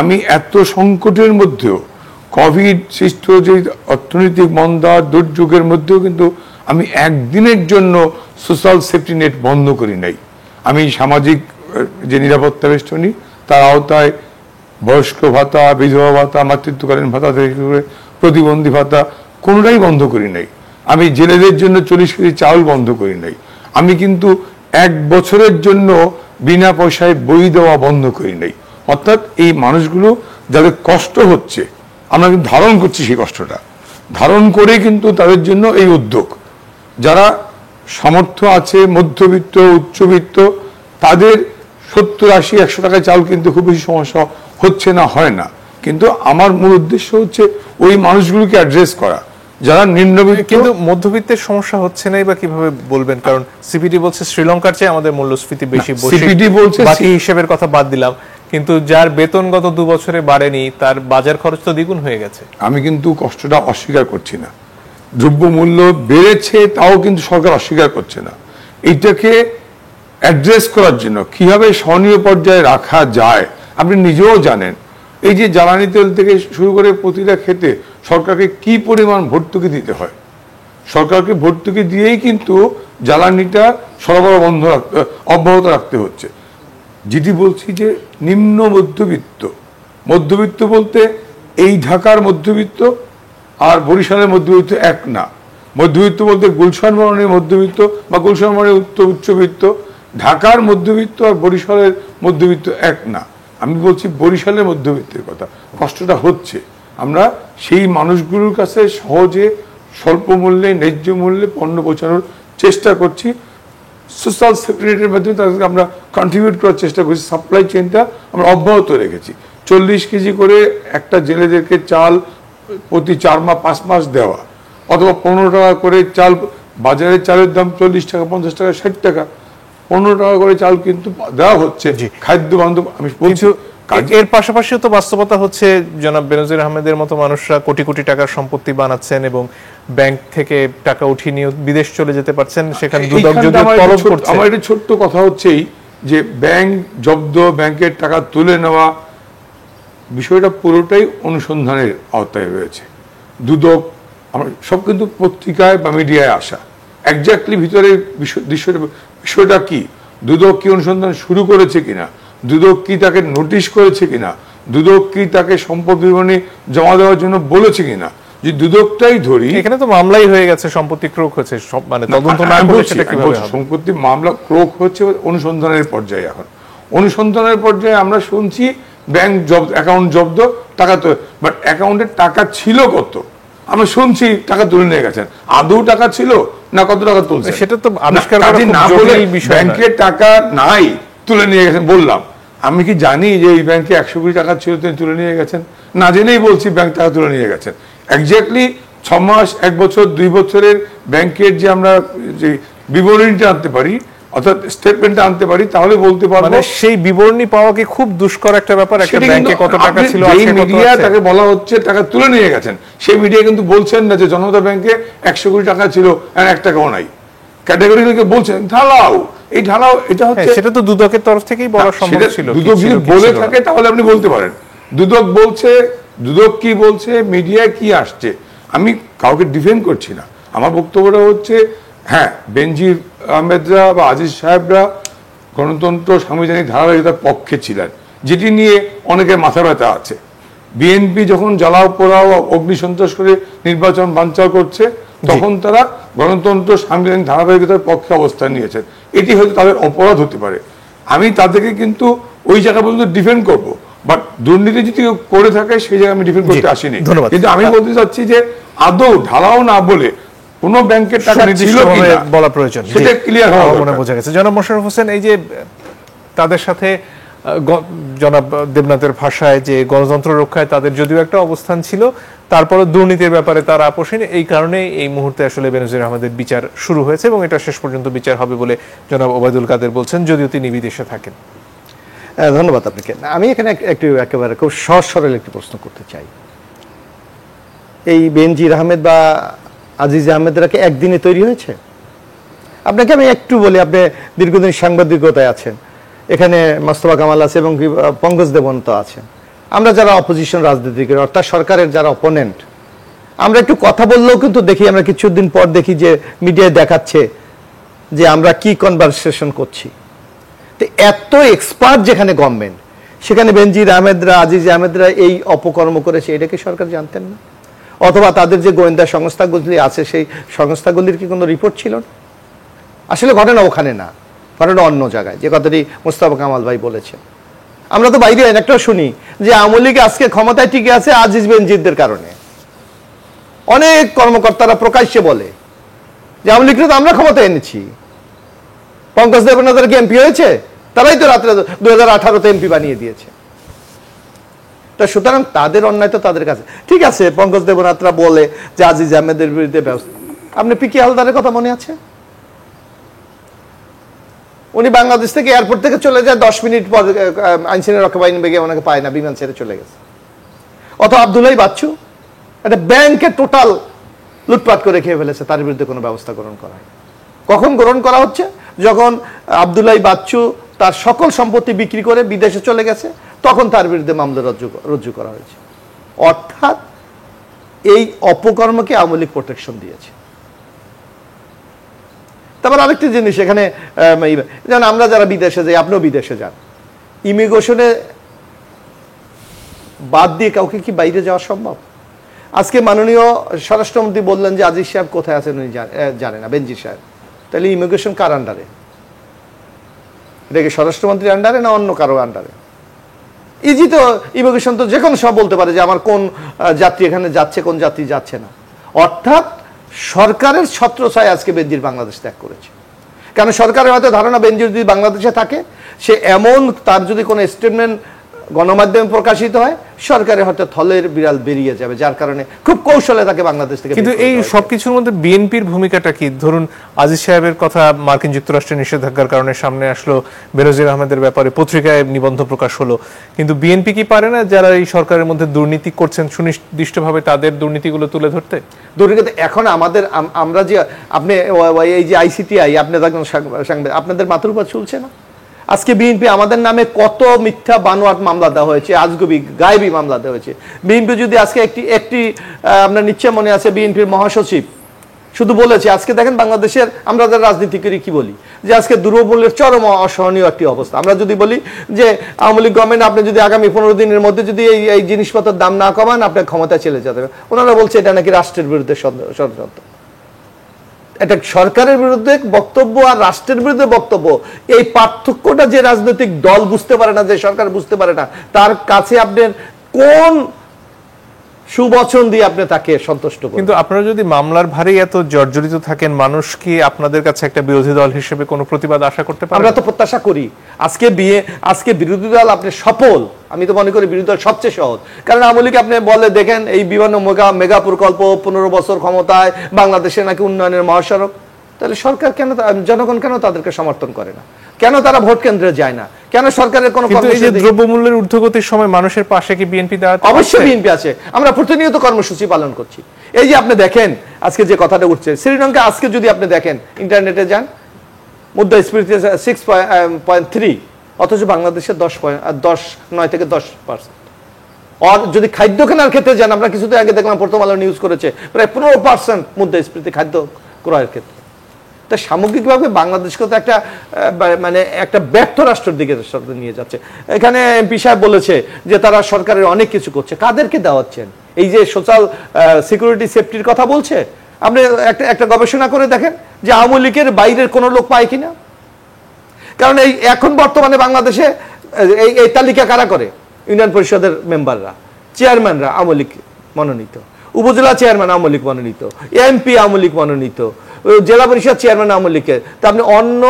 আমি এত সংকটের মধ্যেও, কোভিড সৃষ্ট যে অর্থনৈতিক মন্দা দুর্যোগের মধ্যেও কিন্তু আমি একদিনের জন্য সোশ্যাল সেফটি নেট বন্ধ করি নাই। আমি সামাজিক যে নিরাপত্তা বেষ্টনী তার আওতায় বয়স্ক ভাতা, বিধবা ভাতা, মাতৃত্বকালীন ভাতা থেকে করে প্রতিবন্ধী ভাতা কোনোটাই বন্ধ করি নাই। আমি জেলেদের জন্য 40 কেজি চাউল বন্ধ করি নাই। আমি কিন্তু 1 বছরের জন্য বিনা পয়সায় বই দেওয়া বন্ধ করি নাই। অর্থাৎ এই মানুষগুলো যাদের কষ্ট হচ্ছে আমরা কিন্তু ধারণ করছি, সেই কষ্টটা ধারণ করে কিন্তু তাদের জন্য এই উদ্যোগ। যারা সামর্থ্য আছে, মধ্যবিত্ত, উচ্চবিত্ত, তাদের 70, 80, 100 টাকায় চাল কিন্তু খুব বেশি সমস্যা হচ্ছে না, হয় না। কিন্তু আমার মূল উদ্দেশ্য হচ্ছে ওই মানুষগুলোকে অ্যাড্রেস করা যারা নিম্নবিত্ত। কিন্তু মধ্যবিত্তের সমস্যা হচ্ছে নাই বা কিভাবে বলবেন? কারণ সিপিডি বলছে শ্রীলঙ্কার চেয়ে আমাদের মূল্যস্ফীতি বেশি, সিপিডি বলছে, বাকি হিসেবের কথা বাদ দিলাম, কিন্তু যার বেতন গত 2 বছরে বাড়েনি তার বাজার খরচ তো দ্বিগুণ হয়ে গেছে। আমি কিন্তু কষ্টটা অস্বীকার করছি না, দ্রব্যমূল্য বেড়েছে তাও কিন্তু সরকার অস্বীকার করছে না। এইটাকে অ্যাড্রেস করার জন্য কিভাবে সহনীয় পর্যায়ে রাখা যায় আপনি নিজেও জানেন। এই যে জ্বালানি তেল থেকে শুরু করে প্রতিটা ক্ষেত্রে সরকারকে কি পরিমাণ ভর্তুকি দিতে হয়, সরকারকে ভর্তুকি দিয়েই কিন্তু জ্বালানিটা সরবরাহ অব্যাহত রাখতে হচ্ছে। যেটি বলছি যে নিম্ন মধ্যবিত্ত, মধ্যবিত্ত বলতে এই ঢাকার মধ্যবিত্ত আর বরিশালের মধ্যবিত্ত এক না। মধ্যবিত্ত বলতে গুলশান বরণের মধ্যবিত্ত বা গুলশান বরণের উচ্চবিত্ত, ঢাকার মধ্যবিত্ত আর বরিশালের মধ্যবিত্ত এক না। আমি বলছি বরিশালের মধ্যবিত্তের কথা। কষ্টটা হচ্ছে, আমরা সেই মানুষগুলোর কাছে সহজে স্বল্প মূল্যে, ন্যায্য মূল্যে পণ্য পৌঁছানোর চেষ্টা করছি। সোশ্যাল সেফটি নেটের মাধ্যমে তাদেরকে আমরা কন্ট্রিবিউট করার চেষ্টা করছি। সাপ্লাই চেইনটা আমরা অব্যাহত রেখেছি। 40 কেজি করে একটা জেলেদেরকে চাল প্রতি 4-5 মাস দেওয়া, অথবা 15 টাকা করে চাল, বাজারের চালের দাম 40 টাকা, 50 টাকা, 60 টাকা, 15 টাকা করে চাল কিন্তু দেওয়া হচ্ছে খাদ্য বান্ধব। আমি বলছি এর পাশাপাশিও তো বাস্তবতা হচ্ছে জনাব বেনজির আহমেদের মতো মানুষরা কোটি কোটি টাকার সম্পত্তি বানাচ্ছেন এবং ব্যাংক থেকে টাকা উঠিয়ে নিয়ে বিদেশ চলে যেতে পারছেন, সেখানে দুদক যদি তলব করছে। আমার একটা ছোট্ট কথা হচ্ছেই যে ব্যাংক জব্দ, ব্যাংকের টাকা তুলে নেওয়া বিষয়টা পুরোটাই অনুসন্ধানের আওতায় রয়েছে। দুদক, আমরা সব কিন্তু পত্রিকায় বা মিডিয়ায় আসা, একজাক্টলি ভিতরে বিষয়টা কি, দুদক কি অনুসন্ধান শুরু করেছে কিনা, দুদক কি তাকে নোটিশ করেছে কিনা, দুদক কি তাকে সম্পদ বিবরণী জমা দেওয়ার জন্য বলেছে কিনা, যে দুদকটাই ধরি, এখানে তো মামলাই হয়ে গেছে, সম্পত্তি ক্রোক হয়েছে, মানে তদন্ত না করলে সেটা কিভাবে হবে? সম্পত্তি মামলা ক্রোক হচ্ছে অনুসন্ধানের পর্যায়ে। এখন অনুসন্ধানের পর্যায়ে আমরা শুনছি ব্যাংক জব্দ, অ্যাকাউন্ট জব্দ, টাকা তো, বাট অ্যাকাউন্টে টাকা ছিল কত আমরা শুনছি টাকা তুলে নিয়ে গেছেন, আদৌ টাকা ছিল না কত টাকা তুলছে সেটা তো আবিষ্কার করা খুব না বলে জটিল বিষয়। ব্যাংকে টাকা নাই তুলে নিয়ে গেছেন বললাম, আমি কি জানি যে এই ব্যাংকে 100 কোটি টাকা ছিল তিনি তুলে নিয়ে গেছেন? না জেনেই বলছি ব্যাংক টাকা তুলে নিয়ে গেছেন। এক্স্যাক্টলি 6 মাস, 1 বছর, 2 বছরের ব্যাংকের যে আমরা যে বিবরণীটা আনতে পারি, অর্থাৎ স্টেটমেন্টটা আনতে পারি, তাহলে বলতে পারবো। মানে সেই বিবরণী পাওয়া কি খুব দুষ্কর একটা ব্যাপার? একটা ব্যাংকে কত টাকা ছিল, এই আজকে কত মিডিয়া আছে? তাকে বলা হচ্ছে টাকা তুলে নিয়ে গেছেন, সেই মিডিয়া কিন্তু বলছেন না যে জনতা ব্যাংকে 100 কোটি টাকা ছিল আর 1 টাকাও নাই। ক্যাটাগরিকে বলছেন ঢালাও, এই ঢালাও এটা হচ্ছে, সেটা তো দুদকের তরফ থেকেই বলা সম্ভব ছিল। দুদক যদি বলে থাকে তাহলে আপনি বলতে পারেন। দুদক বলছে, দুদক কি বলছে, মিডিয়ায় কি আসছে, আমি কাউকে ডিফেন্ড করছি না। আমার বক্তব্যটা হচ্ছে, হ্যাঁ, বেনজির আহমেদরা বা আজিজ সাহেবরা গণতন্ত্র সাংবিধানিক ধারাবাহিকতার পক্ষে ছিলেন, যেটি নিয়ে অনেকের মাথা ব্যথা আছে। বিএনপি যখন জ্বালাও পোড়াও অগ্নিসন্ত্রাস করে নির্বাচন বানচাল করছে, তখন তারা গণতন্ত্র সাংবিধানিক ধারাবাহিকতার পক্ষে অবস্থান নিয়েছেন। এটি হয়তো তাদের অপরাধ হতে পারে, আমি তাদেরকে কিন্তু ওই জায়গা পর্যন্ত ডিফেন্ড করবো, বাট দুর্নীতি যদি করে থাকে সেই জায়গায় আমি ডিফেন্ড করতে আসিনি। কিন্তু আমি বলতে চাচ্ছি যে আদৌ ঢালাও না বলে কোন ব্যাংকের টাকা ছিল কিনা বলা প্রয়োজন, সেটা ক্লিয়ার হওয়া মনে বোঝা গেছে। জনাব মোশাররফ হোসেন, এই যে তাদের সাথে জনাব দেবনাথের ভাষায় যে গণতন্ত্র রক্ষায় তাদের যদিও একটা অবস্থান ছিল, তারপরে দুর্নীতির ব্যাপারে তারা আপোষহীন, এই কারণে এই মুহূর্তে আসলে বেনজির আহমেদের বিচার শুরু হয়েছে এবং এটা শেষ পর্যন্ত বিচার হবে বলে জনাব ওবায়দুল কাদের বলছেন, যদিও তিনি বিদেশে থাকেন। ধন্যবাদ আপনাকে। আমি এখানে একেবারে খুব সহজ সরল একটি প্রশ্ন করতে চাই। এই বেনজির আহমেদ বা আজিজ আহমেদরা কি একদিনে তৈরি হয়েছে? আপনাকে আমি একটু বলি, আপনি দীর্ঘদিন সাংবাদিকতায় আছেন, এখানে মোস্তফা কামাল আছে এবং পঙ্কজ দেবন্ত আছেন। আমরা যারা অপোজিশন রাজনীতি করি, অর্থাৎ সরকারের যারা অপোনেন্ট, আমরা একটু কথা বললেও কিন্তু দেখি, আমরা কিছুদিন পর দেখি যে মিডিয়ায় দেখাচ্ছে যে আমরা কি কনভারসেশন করছি। তো এত এক্সপার্ট যেখানে গভর্নমেন্ট, সেখানে বেনজির আহমেদরা, আজিজ আহমেদরা এই অপকর্ম করেছে, এটাকে সরকার জানতেন না? অথবা তাদের যে গোয়েন্দা সংস্থাগুলি আছে সেই সংস্থাগুলির কি কোনো রিপোর্ট ছিল না? আসলে ঘটনা ওখানে না, ঘটনা অন্য জায়গায়, যে কথাটি মোস্তফা কামাল ভাই বলেছেন। আমরা তো বাইরে একটাও শুনি যে আওয়ামী লীগ আজকে ক্ষমতায় টিকে আছে আজিজ বেনজিরদের কারণে। অনেক কর্মকর্তারা প্রকাশ্যে বলে যে আওয়ামী লীগকে তো আমরা ক্ষমতায় এনেছি, পঙ্কজ দেবনাথের কি এমপি হয়েছে? তারাই তো রাত্রে 2018-তে এমপি বানিয়ে দিয়েছে। তা সুতরাং তাদের অন্যায় তো তাদের কাছে। ঠিক আছে, পঙ্কজ দেবনাথরা বলে যে আজিজ আহমেদের বিরুদ্ধে ব্যবস্থা। আপনি পিকে হালদারের কথা মনে আছে? উনি বাংলাদেশ থেকে এয়ারপোর্ট থেকে চলে যায়, 10 মিনিট পর আইনশৃঙ্খলা রক্ষা বাহিনী বেগে ওনাকে পায় না, বিমান ছেড়ে চলে গেছে। অথবা আব্দুল্লাহ বাচ্চু একটা ব্যাংকে টোটাল লুটপাট করে খেয়ে ফেলেছে, তার বিরুদ্ধে কোনো ব্যবস্থা গ্রহণ করা হয়। কখন গ্রহণ করা হচ্ছে? যখন আব্দুল্লাহ বাচ্চু তার সকল সম্পত্তি বিক্রি করে বিদেশে চলে গেছে, তখন তার বিরুদ্ধে মামলা রুজু করা হয়েছে। অর্থাৎ এই অপকর্মকে আওয়ামী লীগ প্রোটেকশন দিয়েছে। তারপর আরেকটি জিনিস এখানে, যেমন আমরা যারা বিদেশে যাই, আপনিও বিদেশে যান, ইমিগ্রেশনে বাদ দিয়ে কাউকে কি বাইরে যাওয়া সম্ভব? আজকে মাননীয় স্বরাষ্ট্রমন্ত্রী বললেন যে আজিজ সাহেব কোথায় আছেন উনি জানে না, বেনজির সাহেব। তাহলে ইমিগ্রেশন কার আন্ডারে? এটা কি স্বরাষ্ট্রমন্ত্রীর আন্ডারে না অন্য কারো আন্ডারে? ইজি তো, ইমিগ্রেশন তো যে কোনো সব বলতে পারে যে আমার কোন যাত্রী এখানে যাচ্ছে, কোন যাত্রী যাচ্ছে না। অর্থাৎ সরকারের ছত্রছায়ায় আজকে বেনজির বাংলাদেশ ত্যাগ করেছে। কারণ সরকারের হয়তো ধারণা বেনজির যদি বাংলাদেশে থাকে, সে এমন, তার যদি কোনো স্টেটমেন্ট গণমাধ্যমে প্রকাশিত হয়, সরকারের হয়তো থলের বিড়াল বেরিয়ে যাবে, যার কারণে খুব কৌশলে তাকে বাংলাদেশ থেকে। কিন্তু এই সবকিছুর মধ্যে বিএনপির ভূমিকাটা কি? ধরুন আজিজ সাহেবের কথা মার্কিন যুক্তরাষ্ট্রের নিষেধাজ্ঞার কারণে সামনে আসলো, বেনজির আহমেদের ব্যাপারে পত্রিকায় নিবন্ধ প্রকাশ হলো, কিন্তু বিএনপি কি পারে না যারা এই সরকারের মধ্যে দুর্নীতি করছেন সুনির্দিষ্টভাবে তাদের দুর্নীতিগুলো তুলে ধরতে? দুর্নীতি এখন আমাদের, আমরা যে আপনি এই যে আইসিটিআই, আপনি দেখুন আপনাদের মাথার উপর চলছে না? আজকে বিএনপি আমাদের নামে কত মিথ্যা বানোয়াট মামলা দেওয়া হয়েছে, আজগুবি গায়েবী মামলা দেওয়া হয়েছে। বিএনপি যদি আজকে একটি আপনার নিশ্চয় মনে আছে, বিএনপির মহাসচিব শুধু বলেছে। আজকে দেখেন বাংলাদেশের আমরা যারা রাজনীতি করি কি বলি, যে আজকে দ্রব্যমূল্যের চরম অসহনীয় একটি অবস্থা। আমরা যদি বলি যে আওয়ামী লীগ গভর্নমেন্ট আপনি যদি আগামী 15 দিনের মধ্যে যদি এই জিনিসপত্রের দাম না কমান আপনার ক্ষমতায় চলে যেতে হবে, ওনারা বলছে এটা নাকি রাষ্ট্রের বিরুদ্ধে ষড়যন্ত্র। এটা সরকারের বিরুদ্ধে বক্তব্য আর রাষ্ট্রের বিরুদ্ধে বক্তব্য, এই পার্থক্যটা যে রাজনৈতিক দল বুঝতে পারে না, যে সরকার বুঝতে পারে না, তার কাছে আপনার কোন সুবচন দিয়ে আপনি তাকে সন্তুষ্ট করেন? কিন্তু আপনারা যদি মামলার ভারে এত জর্জরিত থাকেন, মানুষ কি আপনাদের কাছে একটা বিরোধী দল হিসেবে কোনো প্রতিবাদ আশা করতে পারে? আমরা তো প্রত্যাশা করি। আজকে বিরোধী দল আপনি সফল, আমি তো মনে করি বিরোধী দল সবচেয়ে সহজ। কারণ আওয়ামী লীগ আপনি বলে দেখেন এই বিভিন্ন মেগা প্রকল্প, 15 বছর ক্ষমতায়, বাংলাদেশে নাকি উন্নয়নের মহাসড়ক, তাহলে সরকার কেন, জনগণ কেন তাদেরকে সমর্থন করে না? কেন তারা ভোট কেন্দ্রে যায় না? কেন সরকারের কোনো দ্রব্যমূল্যের ঊর্ধ্বগতির সময় মানুষের পাশে কি বিএনপি দাঁড়ায়? অবশ্যই বিএনপি আছে। আমরা প্রতিনিয়ত কর্মসূচি পালন করছি। এই যে আপনি দেখেন আজকে যে কথাটা উঠছে, শ্রীলঙ্কা আজকে যদি আপনি দেখেন ইন্টারনেটে যান, মুদ্রাস্ফীতি 6.3, অথচ বাংলাদেশে 9 থেকে 10%। আর যদি খাদ্য কেনার ক্ষেত্রে যান, আমরা কিছুদিন আগে দেখলাম প্রথম আলো নিউজ করেছে প্রায় 15% মুদ্রাস্ফীতি খাদ্য ক্রয়ের ক্ষেত্রে। তা সামগ্রিকভাবে বাংলাদেশকে তো একটা ব্যর্থ রাষ্ট্রের দিকে নিয়ে যাচ্ছে। এখানে এমপি সাহেব বলেছে যে তারা সরকারের অনেক কিছু করছে, কাদেরকে দেওয়াচ্ছেন? এই যে সোশ্যাল সিকিউরিটি সেফটির কথা বলছে, আপনি একটা গবেষণা করে দেখেন যে আওয়ামী লীগের বাইরের কোনো লোক পায় কিনা। কারণ এই এখন বর্তমানে বাংলাদেশে এই তালিকা কারা করে? ইউনিয়ন পরিষদের মেম্বাররা, চেয়ারম্যানরা আওয়ামী লীগ মনোনীত, উপজেলা চেয়ারম্যান আওয়ামী লীগ মনোনীত, এমপি আওয়ামী লীগ মনোনীত, জেলা পরিষদ চেয়ারম্যান আওয়ামী লীগের। তা আপনি অন্য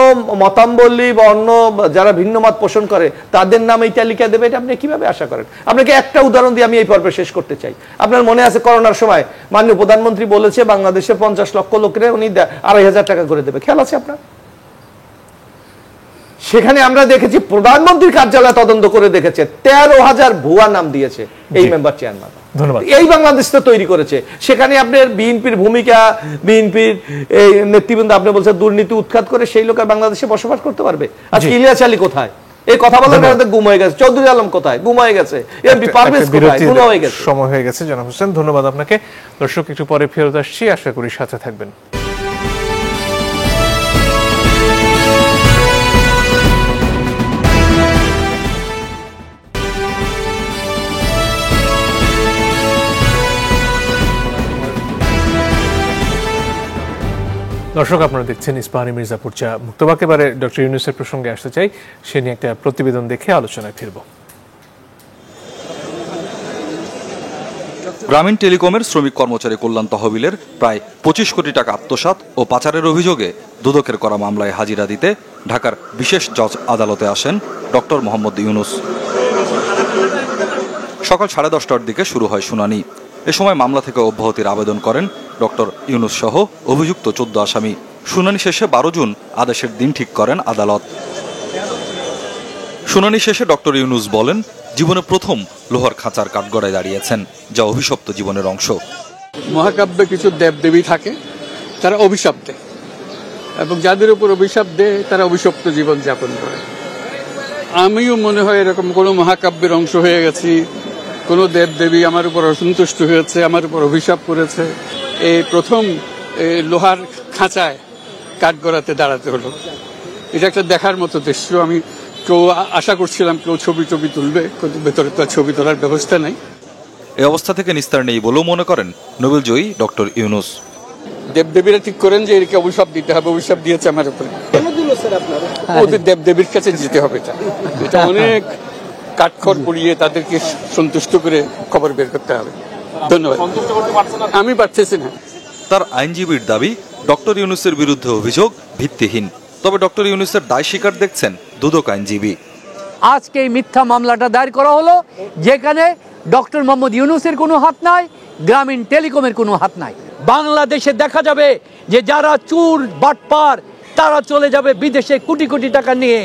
মতাবলম্বী বা অন্য যারা ভিন্ন মত পোষণ করে তাদের নাম এই তালিকা দেবে, এটা আপনি কিভাবে আশা করেন? আপনাকে একটা উদাহরণ দিয়ে আমি এই পর্বে শেষ করতে চাই। আপনার মনে আছে করোনার সময় মাননীয় প্রধানমন্ত্রী বলেছে বাংলাদেশে 50 লক্ষ লোকের উনি 2,500 টাকা করে দেবে, খেয়াল আছে আপনার? সেখানে আমরা দেখেছি প্রধানমন্ত্রীর কার্যালয় তদন্ত করে দেখেছে 13,000 ভুয়া নাম দিয়েছে এই মেম্বার চেয়ারম্যান। ধন্যবাদ। এই বাংলাদেশ তো তৈরি করেছে। সেখানে আপনার বিএনপির ভূমিকা, বিএনপির এই নেতৃবৃন্দ আপনি বলছেন দুর্নীতি উৎখাত করে সেই লোক আর বাংলাদেশে বসবাস করতে পারবে? আজকে ইলিয়াস আলী কোথায়? এই কথা বলার কারণে গুম হয়ে গেছে। চৌধুরী আলম কোথায়? গুম হয়ে গেছে। এমপি পারভেজ কোথায়? গুম হয়ে গেছে। সময় হয়ে গেছে জনাব হোসেন, ধন্যবাদ আপনাকে। দর্শক একটু পরে ফেরত আসছি, আশা করি সাথে থাকবেন। দর্শক আপনারা দেখছেন ইস্পাহানি মির্জাপুর চা। মুক্তবাক এবারে ডক্টর ইউনূসের প্রসঙ্গে আসতে চাই, সে নিয়ে একটা প্রতিবেদন দেখে আলোচনায় ফিরব। গ্রামীণ টেলিকমের শ্রমিক কর্মচারী কল্যাণ তহবিলের প্রায় 25 কোটি টাকা আত্মসাৎ ও পাচারের অভিযোগে দুদকের করা মামলায় হাজিরা দিতে ঢাকার বিশেষ জজ আদালতে আসেন ডক্টর মোহাম্মদ ইউনূস। সকাল 10:30টার দিকে শুরু হয় শুনানি। এ সময় মামলা থেকে অব্যাহতির আবেদন করেন ডক্টর ইউনূস সহ অভিযুক্ত 14 আসামি। শুনানি শেষে 12 জুন আদেশের দিন ঠিক করেন আদালত। শুনানি শেষে ডক্টর ইউনূস বলেন, জীবনে প্রথম লোহার খাঁচার কাঠগড়ায় দাঁড়িয়েছেন, যা অভিশপ্ত জীবনের অংশ। মহাকাব্যে কিছু দেবদেবী থাকে, তারা অভিশাপ দেয়, এবং যাদের উপর অভিশাপ দেয় তারা অভিশপ্ত জীবন যাপন করে। আমিও মনে হয় এরকম কোনো মহাকাব্যের অংশ হয়ে গেছি। কোনো দেবদেবী আমার উপর অসন্তুষ্ট হয়েছে, আমার উপর অভিশাপ করেছে। এই প্রথম লোহার খাঁচায় কাঠগড়াতে দাঁড়াতে হলো। এটা একটা দেখার মতো দৃশ্য। আমি আশা করছিলাম কেউ ছবি তুলবে, কিন্তু ভেতরে তো ছবি তোলার ব্যবস্থা নাই। এই অবস্থা থেকে নিস্তার নেই বলেও মনে করেন নোবেলজয়ী ডক্টর ইউনূস। দেবদেবীরা ঠিক করেন যে একে অভিশাপ দিতে হবে, অভিশাপ দিয়েছে আমার উপরে। ওদের দেবদেবীর কাছে যেতে হবে। এটা অনেক কাঠখড় পুড়িয়ে তাদেরকে সন্তুষ্ট করে খবর বের করতে হবে। ধন্যবাদ। আমি পারতেছি না। তার আইনজীবীর দাবি, ডক্টর ইউনূসের বিরুদ্ধে অভিযোগ ভিত্তিহীন। তবে ডক্টর ইউনূসের দায় স্বীকার দেখছেন দুদক আইনজীবী। আজকে এই মিথ্যা মামলাটা দায়ের করা হলো, যেখানে ডক্টর মোহাম্মদ ইউনূসের কোনো হাত নাই, গ্রামীণ টেলিকমের কোনো হাত নাই। বাংলাদেশে দেখা যাবে যে যারা চুর বাটপার তারা চলে যাবে বিদেশে কোটি কোটি টাকা নিয়ে,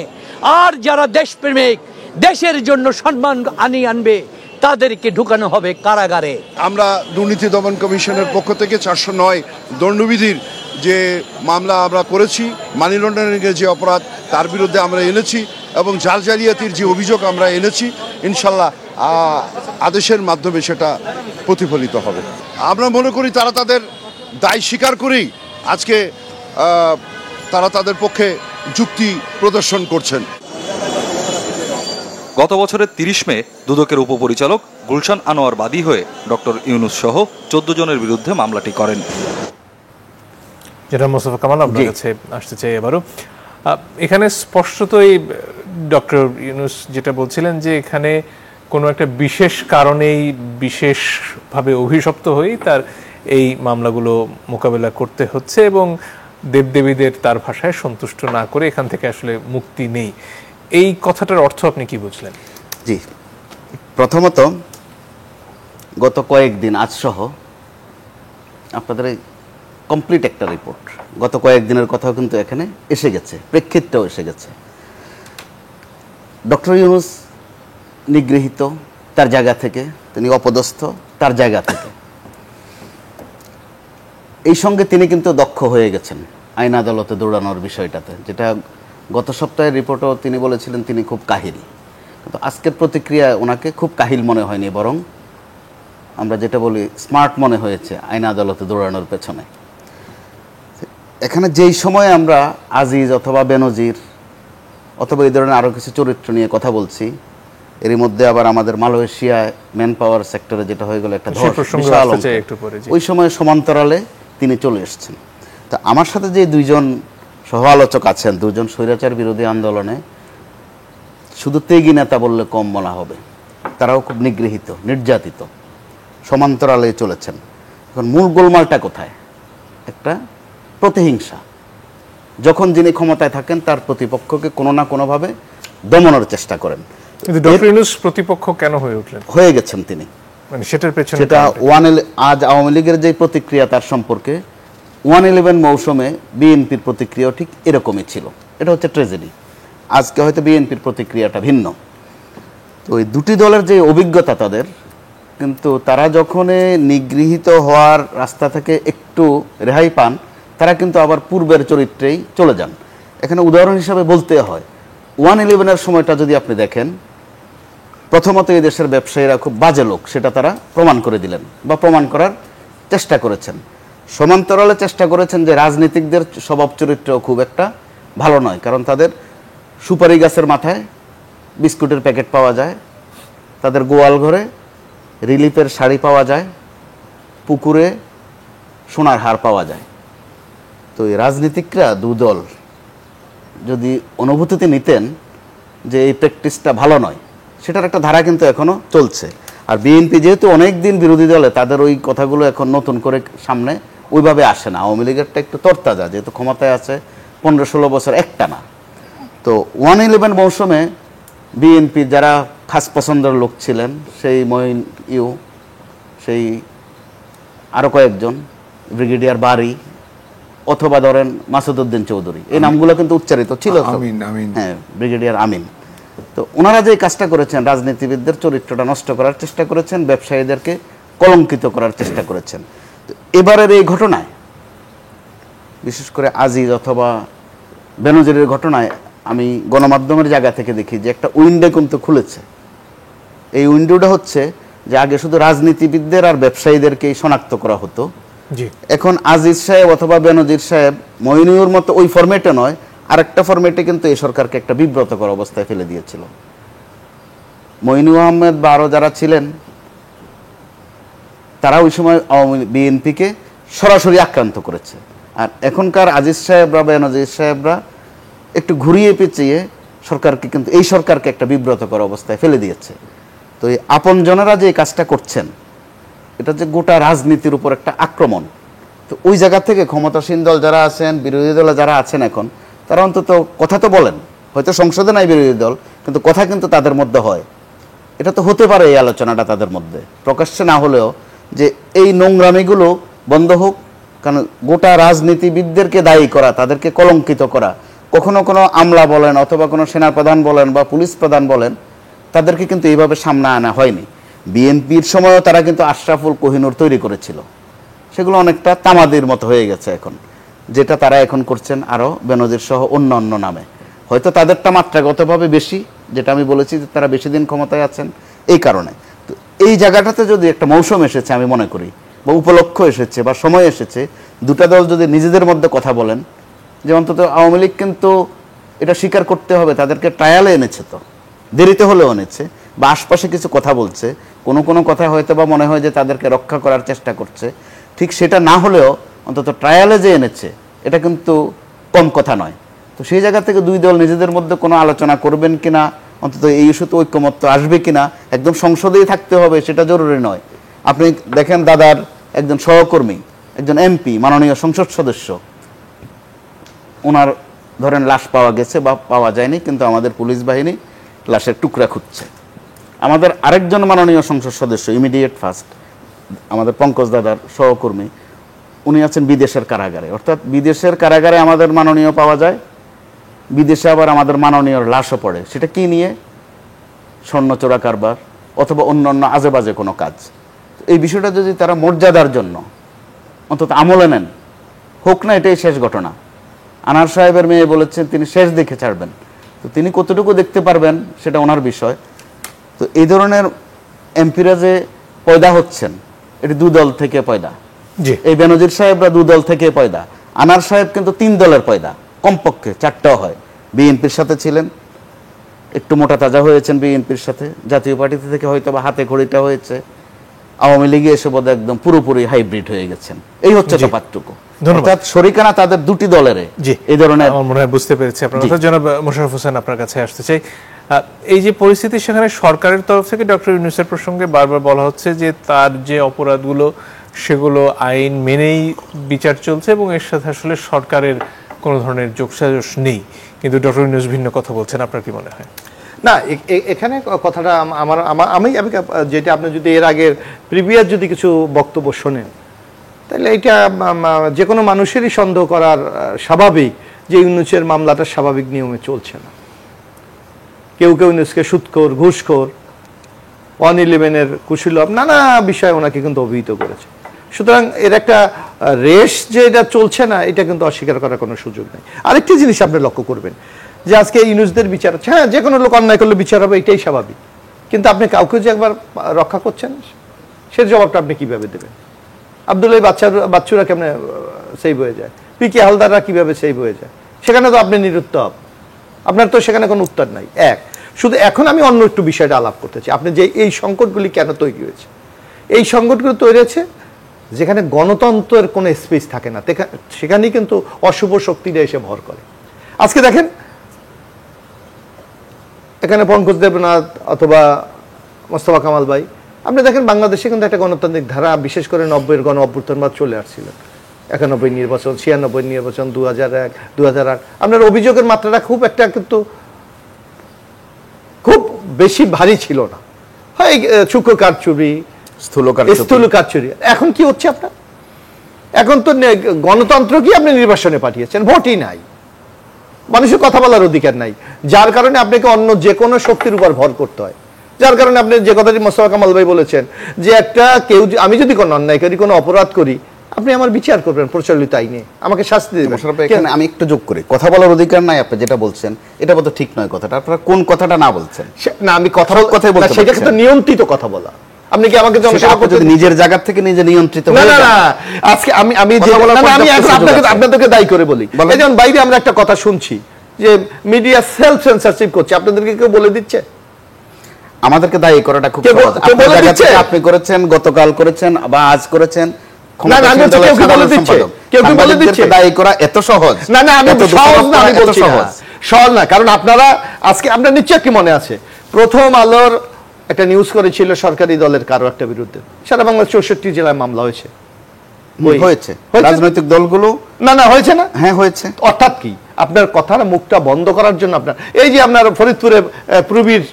আর যারা দেশপ্রেমিক, দেশের জন্য সম্মান আনবে, তাদেরকে ঢুকানো হবে কারাগারে। আমরা দুর্নীতি দমন কমিশনের পক্ষ থেকে 409 দণ্ডবিধির যে মামলা আমরা করেছি, মানি লন্ডারিংয়ের যে অপরাধ তার বিরুদ্ধে আমরা এনেছি, এবং জাল জালিয়াতির যে অভিযোগ আমরা এনেছি, ইনশাল্লাহ আদেশের মাধ্যমে সেটা প্রতিফলিত হবে। আমরা মনে করি তারা তাদের দায় স্বীকার করেই আজকে তারা তাদের পক্ষে যুক্তি প্রদর্শন করছেন। গত বছরের 30 মে দুদকের উপপরিচালক গুলশান আনোয়ার বাদী হয়ে ডক্টর ইউনূস সহ 14 জনের বিরুদ্ধে মামলাটি করেন। যেটা মোস্তফা কামাল আপনার কাছে আসতে চাই এবারও, এখানে স্পষ্টতই ডক্টর ইউনূস যেটা বলছিলেন যে এখানে কোনো একটা বিশেষ কারণেই বিশেষভাবে অভিশপ্ত হয়েই তার এই মামলাগুলো মোকাবেলা করতে হচ্ছে এবং দেবদেবীদের তার ভাষায় সন্তুষ্ট না করে এখান থেকে আসলে মুক্তি নেই। এই কথাটার অর্থ আপনি কি বুঝলেন? জি, প্রথমত গত কয়েকদিন আজ সহ আপনাদের কমপ্লিট একটা রিপোর্ট গত কয়েকদিনের কথাও কিন্তু এখানে এসে গেছে, প্রেক্ষিতটাও এসে গেছে। ডক্টর ইউনূস নিগৃহীত তার জায়গা থেকে, তিনি অপদস্থ তার জায়গা থেকে, এই সঙ্গে তিনি কিন্তু দক্ষ হয়ে গেছেন আইন আদালতে দৌড়ানোর বিষয়টাতে, যেটা গত সপ্তাহের রিপোর্টও তিনি বলেছিলেন তিনি খুব কাহিল, কিন্তু আজকের প্রতিক্রিয়ায় ওনাকে খুব কাহিল মনে হয়নি, বরং আমরা যেটা বলি স্মার্ট মনে হয়েছে আইন আদালতে দৌড়ানোর পেছনে। এখানে যেই সময়ে আমরা আজিজ অথবা বেনজির অথবা এই ধরনের আরও কিছু চরিত্র নিয়ে কথা বলছি, এরই মধ্যে আবার আমাদের মালয়েশিয়ায় ম্যান পাওয়ার সেক্টরে যেটা হয়ে গেল একটা বিশাল, ওই সময় সমান্তরালে তিনি চলে এসেছেন। তা আমার সাথে যে দুইজন সহ আলোচক আছেন, দুজন স্বৈরাচার বিরোধী আন্দোলনে শুধু তেগি নেতা বললে কম বলা হবে, তারাও খুব নিগৃহীত, নির্যাতিত, সমান্তরালে চলেছেন। এখন মূল গোলমালটা কোথায়? একটা প্রতিহিংসা। যখন যিনি ক্ষমতায় থাকেন তার প্রতিপক্ষকে কোনো না কোনোভাবে দমনের চেষ্টা করেন। কিন্তু ডক্টর ইউনূস প্রতিপক্ষ কেন হয়ে উঠলেন? হয়ে গেছেন তিনি, মানে সেটার পেছনে সেটা আজ আওয়ামী লীগের যে প্রতিক্রিয়া তার সম্পর্কে 111 মৌসুমে বিএনপির প্রতিক্রিয়াও ঠিক এরকমই ছিল। এটা হচ্ছে ট্রেজেডি। আজকে হয়তো বিএনপির প্রতিক্রিয়াটা ভিন্ন। তো ওই দুটি দলের যে অভিজ্ঞতা তাদের, কিন্তু তারা যখন নিগৃহীত হওয়ার রাস্তা থেকে একটু রেহাই পান, তারা কিন্তু আবার পূর্বের চরিত্রেই চলে যান। এখানে উদাহরণ হিসাবে বলতে হয় 111-এর সময়টা যদি আপনি দেখেন, প্রথমত এই দেশের ব্যবসায়ীরা খুব বাজে লোক, সেটা তারা প্রমাণ করে দিলেন বা প্রমাণ করার চেষ্টা করেছেন। সমান্তরালে চেষ্টা করেছেন যে রাজনীতিকদের স্বভাব চরিত্রও খুব একটা ভালো নয়, কারণ তাদের সুপারি গাছের মাথায় বিস্কুটের প্যাকেট পাওয়া যায়, তাদের গোয়াল ঘরে রিলিফের শাড়ি পাওয়া যায়, পুকুরে সোনার হার পাওয়া যায়। তো এই রাজনীতিকরা দুদল যদি অনুভূতিতে নিতেন যে এই প্র্যাকটিসটা ভালো নয়, সেটার একটা ধারা কিন্তু এখনো চলছে। আর বিএনপি যেহেতু অনেক দিন বিরোধী দলে, তাদের ওই কথাগুলো এখন নতুন করে সামনে ওইভাবে আসে না। আওয়ামী লীগেরটা একটু তরতাজা, যেহেতু ক্ষমতায় আছে 15-16 বছর একটা না। তো 111 মৌসুমে বিএনপি যারা খাস পছন্দের লোক ছিলেন, সেই মঈন ইউ, সেই আরও কয়েকজন, ব্রিগেডিয়ার বারি অথবা ধরেন মাসুদউদ্দিন চৌধুরী, এই নামগুলো কিন্তু উচ্চারিত ছিল, হ্যাঁ, ব্রিগেডিয়ার আমিন। তো ওনারা যে কাজটা করেছেন, রাজনীতিবিদদের চরিত্রটা নষ্ট করার চেষ্টা করেছেন, ব্যবসায়ীদেরকে কলঙ্কিত করার চেষ্টা করেছেন। তো এবারের এই ঘটনায়, বিশেষ করে আজিজ অথবা বেনজিরের ঘটনায়, আমি গণমাধ্যমের জায়গা থেকে দেখি যে একটা উইন্ডো কিন্তু খুলেছে। এই উইন্ডোটা হচ্ছে যে আগে শুধু রাজনীতিবিদদের আর ব্যবসায়ীদেরকেই শনাক্ত করা হতো, এখন আজিজ সাহেব অথবা বেনজির সাহেব মইনুর মতো ওই ফরম্যাটে নয়, আরেকটা ফরম্যাটে কিন্তু এই সরকারকে একটা বিব্রতকর অবস্থায় ফেলে দিয়েছিল। মইনু আহমেদ বা আরও যারা ছিলেন, তারা ওই সময় বিএনপিকে সরাসরি আক্রান্ত করেছে। আর এখনকার আজিজ সাহেবরা বা বেনজির সাহেবরা একটু ঘুরিয়ে পেঁচিয়ে সরকারকে, কিন্তু এই সরকারকে একটা বিব্রতকর অবস্থায় ফেলে দিয়েছে। তো এই আপনজনেরা যে কাজটা করছেন, এটা যে গোটা রাজনীতির উপর একটা আক্রমণ। তো ওই জায়গা থেকে ক্ষমতাসীন দল যারা আছেন, বিরোধী দলে যারা আছেন এখন, তারা অন্তত কথা তো বলেন, হয়তো সংসদে নাই বিরোধী দল, কিন্তু কথা কিন্তু তাদের মধ্যে হয়। এটা তো হতে পারে এই আলোচনাটা তাদের মধ্যে প্রকাশ্যে না হলেও, যে এই নোংরামিগুলো বন্ধ হোক। কারণ গোটা রাজনীতিবিদদেরকে দায়ী করা, তাদেরকে কলঙ্কিত করা, কখনো কোনো আমলা বলেন অথবা কোনো সেনাপ্রধান বলেন বা পুলিশ প্রধান বলেন, তাদেরকে কিন্তু এইভাবে সামনে আনা হয়নি। বিএনপির সময়ও তারা কিন্তু আশরাফুল কোহিনুর তৈরি করেছিল, সেগুলো অনেকটা তামাদির মতো হয়ে গেছে এখন, যেটা তারা এখন করছেন আরও বেনজির সহ অন্য অন্য নামে। হয়তো তাদেরটা মাত্রাগতভাবে বেশি, যেটা আমি বলেছি যে তারা বেশি দিন ক্ষমতায় আছেন এই কারণে। তো এই জায়গাটাতে যদি একটা মৌসুম এসেছে, আমি মনে করি বা উপলক্ষ এসেছে বা সময় এসেছে, দুটা দল যদি নিজেদের মধ্যে কথা বলেন, যে অন্তত আওয়ামী লীগ কিন্তু এটা স্বীকার করতে হবে তাদেরকে ট্রায়ালে এনেছে, তো দেরিতে হলেও এনেছে, বা আশপাশে কিছু কথা বলছে, কোনো কথা হয়তো বা মনে হয় যে তাদেরকে রক্ষা করার চেষ্টা করছে, ঠিক সেটা না হলেও অন্তত ট্রায়ালে যে এনেছে এটা কিন্তু কম কথা নয়। তো সেই জায়গা থেকে দুই দল নিজেদের মধ্যে কোনো আলোচনা করবেন কিনা, অন্তত এই ইস্যুতে ঐক্যমত্য আসবে কিনা, একদম সংসদেই থাকতে হবে সেটা জরুরি নয়। আপনি দেখেন দাদার একজন সহকর্মী, একজন এমপি, মাননীয় সংসদ সদস্য, ওনার ধরেন লাশ পাওয়া গেছে বা পাওয়া যায়নি, কিন্তু আমাদের পুলিশ বাহিনী লাশের টুকরা খুঁজছে। আমাদের আরেকজন মাননীয় সংসদ সদস্য, ইমিডিয়েট ফার্স্ট, আমাদের পঙ্কজ দাদার সহকর্মী, উনি আছেন বিদেশের কারাগারে। অর্থাৎ বিদেশের কারাগারে আমাদের মাননীয় পাওয়া যায়, বিদেশে আবার আমাদের মাননীয় লাশও পড়ে। সেটা কি নিয়ে? স্বর্ণ চোরা কারবার অথবা অন্যান্য আজেবাজে কোনো কাজ। এই বিষয়টা যদি তারা মর্যাদার জন্য অন্তত আমলে নেন, হোক না এটাই শেষ ঘটনা। আনার সাহেবের মেয়ে বলেছেন তিনি শেষ দেখে ছাড়বেন, তো তিনি কতটুকু দেখতে পারবেন সেটা ওনার বিষয়। তো এই ধরনের এমপিরা যে পয়দা হচ্ছেন, এটি দু দল থেকে পয়দা। এই বেনজির সাহেবরা দু দল থেকে পয়দা, আনার সাহেব কিন্তু 3 দলের পয়দা, কমপক্ষে 4টাও হয়। বিএনপির সাথে ছিলেন, একটু মোটা তাজা হয়েছেন বিএনপির সাথে, জাতীয় পার্টি থেকে হয়তো বা হাতে খড়িটা হয়েছে, আওয়ামী লীগে এসে বোধ একদম পুরোপুরি হাইব্রিড হয়ে গেছেন। এই হচ্ছে তফাৎটুকু। অর্থাৎ শরিকানা তাদের দুটি দলের এই ধরনের। আমার মনে হয় বুঝতে পেরেছি আপনার কথা। জনাব মোশাররফ হোসেন, আপনার কাছে আসতে চাই। এই যে পরিস্থিতি, সেখানে সরকারের তরফ থেকে ডক্টর ইউনূসের প্রসঙ্গে বারবার বলা হচ্ছে যে তার যে অপরাধগুলো সেগুলো আইন মেনেই বিচার চলছে এবং এর সাথে আসলে সরকারের কোনো ধরনের যোগসাজশ নেই, কিন্তু ডক্টর ইউনূস ভিন্ন কথা বলছেন। আপনার কি মনে হয়? না, এখানে কথাটা আমি যেটা আপনি যদি এর আগের প্রিভিয়াস যদি কিছু বক্তব্য শোনেন, তাহলে এটা যে কোনো মানুষেরই সন্দেহ করার স্বাভাবিক যে ইউনূসের মামলাটা স্বাভাবিক নিয়মে চলছে না। কেউ ইউনূসকে সুদখোর, ঘুষখোর, 111-এর কুশীলব, নানা বিষয়ে ওনাকে কিন্তু অভিহিত করেছে। সুতরাং এর একটা রেশ যে এটা চলছে না, এটা কিন্তু অস্বীকার করার কোনো সুযোগ নেই। আরেকটি জিনিস আপনি লক্ষ্য করবেন যে আজকে ইউনূসদের বিচার হচ্ছে, হ্যাঁ যে কোনো লোক অন্যায় করলে বিচার হবে, এটাই স্বাভাবিক, কিন্তু আপনি কাউকে যে একবার রক্ষা করছেন সে জবাবটা আপনি কিভাবে দেবেন? আব্দুল্লাহ বাচ্চুরা কেমনে সেভ হয়ে যায়, পিকে হালদাররা কিভাবে সেভ হয়ে যায়, সেখানে তো আপনি নিরুত্তর, আপনার তো সেখানে কোনো উত্তর নাই। শুধু এখন আমি অন্য একটু বিষয়টা আলাপ করতে চাই। আপনি যে এই সংকটগুলি কেন তৈরি হয়েছে, এই সংকটগুলো তৈরি হয়েছে যেখানে গণতন্ত্রের কোনো স্পেস থাকে না, সেখানেই কিন্তু অশুভ শক্তিরা এসে ভর করে। আজকে দেখেন এখানে পঙ্কজ দেবনাথ অথবা মোস্তফা কামাল ভাই, আপনি দেখেন বাংলাদেশে কিন্তু একটা গণতান্ত্রিক ধারা, বিশেষ করে 90-এর গণ অভ্যুত্থানবাদ চলে আসছিল। 91 নির্বাচন, 96 নির্বাচন, 2001, 2008, আপনার অভিযোগের মাত্রাটা খুব একটা কিন্তু খুব বেশি ভারী ছিল না। হয় সূক্ষ্ম কারচুরি, স্থূল কারচুরি। এখন কি হচ্ছে আপনার? এখন তো গণতন্ত্র কি আপনি নির্বাচনে পাঠিয়েছেন, ভোটই নাই, মানুষের কথা বলার অধিকার নাই, যার কারণে আপনাকে অন্য যে কোনো শক্তির উপর ভর করতে হয়। যার কারণে আপনি যে কথাটি মোস্তফা কামাল ভাই বলেছেন যে আমি যদি কোনো অন্যায় করি, কোনো অপরাধ করি, আপনি আমার বিচার করবেন প্রচলিত আইনে, আমাকে শাস্তি দেবেন। আমি একটু যোগ করি, কথা বলার অধিকার নাই আপনি যেটা বলছেন, এটা বোধহয় ঠিক নয় কথাটা। আপনারা কোন কথাটা না বলছেন? না, আমি কথাই বলছি, সেটা কিন্তু নিয়ন্ত্রিত কথা বলা। আপনি কি আমাকে নিজের জায়গা থেকে নিজে নিয়ন্ত্রিত? না, আজকে আমি আপনাদেরকে দায়ী করে বলি, যেমন বাইরে আমরা একটা কথা শুনছি যে মিডিয়া সেলফ সেন্সরশিপ করছে, আপনাদেরকে কেউ বলে দিচ্ছে? আমাদেরকে দায়ী করাটা খুব সহজ। আপনি করেছেন, গতকাল করেছেন, বা আজ করেছেন, সহজ না। কারণ আপনারা আজকে, আপনার নিশ্চয় কি মনে আছে, প্রথম আলোর একটা নিউজ করেছিল সরকারি দলের কারো একটা বিরুদ্ধে, সারা বাংলার 64 জেলায় মামলা হয়েছে। রাজনৈতিক দলগুলো না হয়েছে না? হ্যাঁ হয়েছে। অর্থাৎ কি, আপনার কথার মুখটা বন্ধ করার জন্য আপনার এই যে আপনার ফরিদপুরে প্রবীর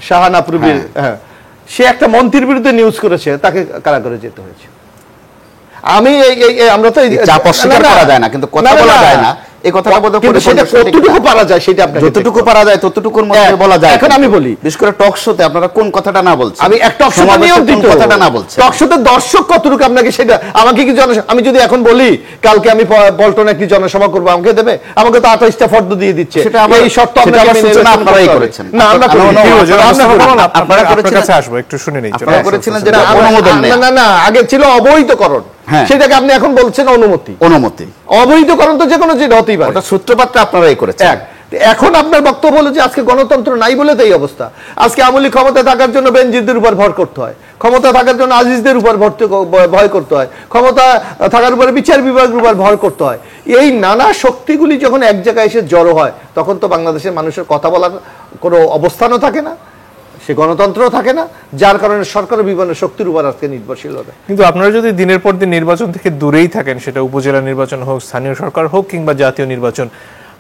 শাহানা প্রবীর, হ্যাঁ, সে একটা মন্ত্রীর বিরুদ্ধে নিউজ করেছে, তাকে কারাগারে যেতে হয়েছে। আমি আমরা তো চাপ অস্বীকার করা যায় না, কিন্তু কথা বলা যায় না, এই কথাটা বোধহয় কিন্তু সেটা কতটুকু পারা যায় সেটা আপনাকে যতটুকু পারা যায় ততটুকুর মধ্যে বলা যায়। এখন আমি বলি, বিশেষ করে টক শোতে আপনারা কোন কথাটা না বলছেন, আমি এক টক শোতে নিয়ন্ত্রিত কথাটা না বলছেন, টক শোতে দর্শক কতটুকু আপনাকে সেটা আমাকে কি আমি যদি এখন বলি কালকে আমি পল্টনে একটি জনসভা করব, আমাকে দেবে? আমাকে তো 28টা ফর্দ দিয়ে দিচ্ছে, এই শর্ত আপনারাই করেছেন। না আমরা আপনারা আপনার কাছে আসবো, একটু শুনে নেই। আপনারা করেছিলেন যেটা অনুমোদন নেই, না আগে ছিল অবৈধকরণ, সেটাকে আপনি এখন বলছেন অনুমতি। অবৈধকরণ তো যে কোনো যেটা হতেই পারে, ওটা সূত্রপাতটা আপনারাই করেছেন। এখন আপনার বক্তব্য হলো যে আজকে গণতন্ত্র নাই বলে তো এই অবস্থা। আজকে আওয়ামী লীগ ক্ষমতা থাকার জন্য বেনজিরদের উপর ভর করতে হয়, ক্ষমতা থাকার জন্য আজিজদের উপর ভয় করতে হয়, ক্ষমতা থাকার উপরে বিচার বিভাগের উপর ভয় করতে হয়। এই নানা শক্তিগুলি যখন এক জায়গায় এসে জড়ো হয়, তখন তো বাংলাদেশের মানুষের কথা বলার কোনো অবস্থানও থাকে না, সে গণতন্ত্রও থাকে না, যার কারণে সরকারের বিভিন্ন শক্তির উপর আজকে নির্ভরশীল হবে। কিন্তু আপনারা যদি দিনের পর দিন নির্বাচন থেকে দূরেই থাকেন, সেটা উপজেলা নির্বাচন হোক, স্থানীয় সরকার হোক কিংবা জাতীয় নির্বাচন,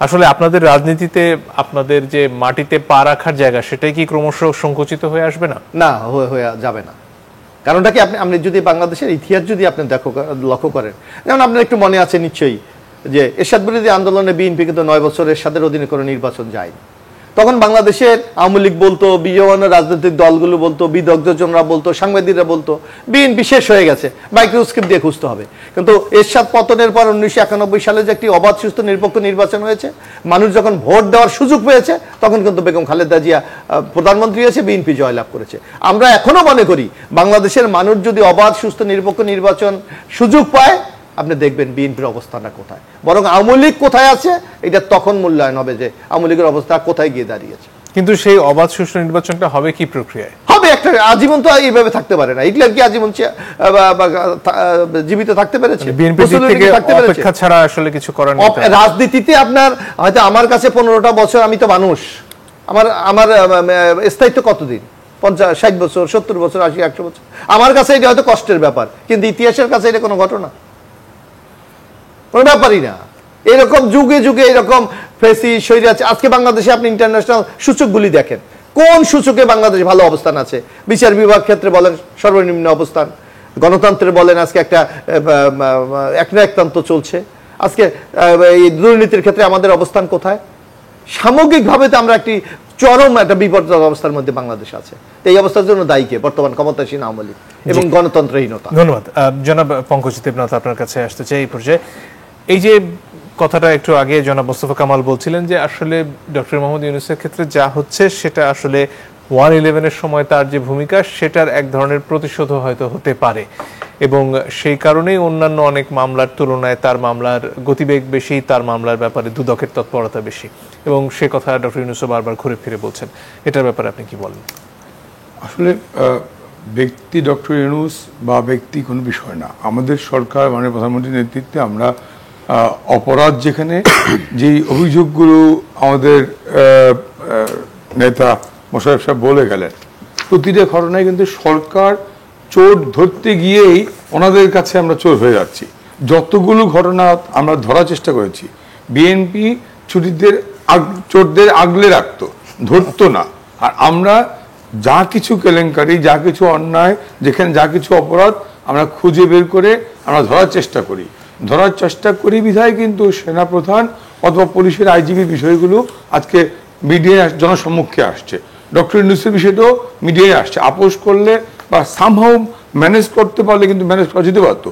আসলে আপনাদের রাজনীতিতে আপনাদের যে মাটিতে পা রাখার জায়গা, সেটাই কি ক্রমশ সংকুচিত হয়ে আসবে না? না, হয়ে যাবে না। কারণটা কি, আপনি যদি বাংলাদেশের ইতিহাস যদি আপনি লক্ষ্য করেন, যেমন আপনার একটু মনে আছে নিশ্চয়ই যে এরশাদ বিরোধী আন্দোলনে বিএনপি কিন্তু 9 বছর এরশাদের অধীনে কোনো নির্বাচন যায়নি। তখন বাংলাদেশের আওয়ামী লীগ বলতো, বিজয়মান রাজনৈতিক দলগুলো বলতো, বিদগ্ধজনরা বলতো, সাংবাদিকরা বলতো বিএনপি শেষ হয়ে গেছে, মাইক্রোস্কোপ দিয়ে খুঁজতে হবে। কিন্তু এরশাদ পতনের পর 1991 সালে যে একটি অবাধ সুস্থ নিরপেক্ষ নির্বাচন হয়েছে, মানুষ যখন ভোট দেওয়ার সুযোগ পেয়েছে, তখন কিন্তু বেগম খালেদা জিয়া প্রধানমন্ত্রী হয়েছে, বিএনপি জয়লাভ করেছে। আমরা এখনো মনে করি বাংলাদেশের মানুষ যদি অবাধ সুস্থ নিরপেক্ষ নির্বাচন সুযোগ পায়, আপনি দেখবেন বিএনপির অবস্থানটা কোথায়, বরং আওয়ামী লীগ কোথায় আছে এটা তখন মূল্যায়ন হবে যে আওয়ামী লীগের অবস্থা কোথায় গিয়ে দাঁড়িয়েছে। কিন্তু সেই অবাধ সুষ্ঠু নির্বাচনটা হবে কি প্রক্রিয়ায়? হবে একটা আজীবন তো এইভাবে থাকতে পারে না। হিটলার কি আজীবন জীবিত থাকতে পেরেছে? বিএনপি থেকে অপেক্ষা ছাড়া আসলে কিছু করার নেই। রাজনীতিতে আপনার হয়তো আমার কাছে 15টা বছর, আমি তো মানুষ, আমার স্থায়িত্ব কতদিন? 50, 60 বছর, 70 বছর, 80, 100 বছর। আমার কাছে এটা হয়তো কষ্টের ব্যাপার, কিন্তু ইতিহাসের কাছে এটা কোনো ঘটনা, কোনো ব্যাপারই না। এরকম যুগে যুগে এরকম ফেসি শৈলী আছে। আজকে বাংলাদেশে আপনি ইন্টারন্যাশনাল সূচকগুলি দেখেন, কোন সূচকে বাংলাদেশ ভালো অবস্থান আছে? বিচার বিভাগ ক্ষেত্রে বলেন সর্বনিম্ন অবস্থান, গণতন্ত্রে বলেন আজকে একটা একনায়কতন্ত্র চলছে, আজকে এই দুর্নীতির ক্ষেত্রে আমাদের অবস্থান কোথায়? সামগ্রিকভাবে তো আমরা একটি চরম একটা বিপর্যয় অবস্থার মধ্যে বাংলাদেশ আছে। এই অবস্থার জন্য দায়ী কে? বর্তমান ক্ষমতাসীন আওয়ামী লীগ এবং গণতন্ত্রহীনতা। ধন্যবাদ। জনাব পঙ্কজ দেবনাথ, আপনার কাছে আসতে চাই এই পর্যায়ে। এই যে কথাটা একটু আগে জনাব মোস্তফা কামাল বলছিলেন যে আসলে ডক্টর মোহাম্মদ ইউনূসের ক্ষেত্রে যা হচ্ছে সেটা আসলে 1/11-এর সময় তার যে ভূমিকা, সেটার এক ধরনের প্রতিশোধ হয়তো হতে পারে, এবং সেই কারণেই অন্যান্য অনেক মামলার তুলনায় তার মামলার গতিবেগ বেশি, তার মামলার ব্যাপারে দুদকের তৎপরতা বেশি, এবং সে কথা ডক্টর ইউনূসও বারবার ঘুরে ফিরে বলছেন। এটার ব্যাপারে আপনি কি বলেন? আসলে ব্যক্তি ডক্টর ইউনূস বা ব্যক্তি কোনো বিষয় না। আমাদের সরকার মানে প্রধানমন্ত্রীর নেতৃত্বে আমরা অপরাধ যেখানে যেই অভিযোগগুলো আমাদের নেতা মোশাররফ সাহেব বলে গেলেন, প্রতিটা ঘটনায় কিন্তু সরকার চোর ধরতে গিয়েই ওনাদের কাছে আমরা চোর হয়ে যাচ্ছি। যতগুলো ঘটনা আমরা ধরার চেষ্টা করেছি, বিএনপি চোরদের আগলে রাখতো, ধরতো না। আর আমরা যা কিছু কেলেঙ্কারি, যা কিছু অন্যায়, যেখানে যা কিছু অপরাধ আমরা খুঁজে বের করে আমরা ধরার চেষ্টা করি বিধায় কিন্তু সেনাপ্রধান অথবা পুলিশের আইজিবির বিষয়গুলো আজকে মিডিয়ায় জনসম্মুখে আসছে। ডক্টর ইউনূসের বিষয়টাও মিডিয়ায় আসছে। আপোষ করলে বা সামহাউ ম্যানেজ করতে পারলে কিন্তু ম্যানেজ করা যেতে পারত।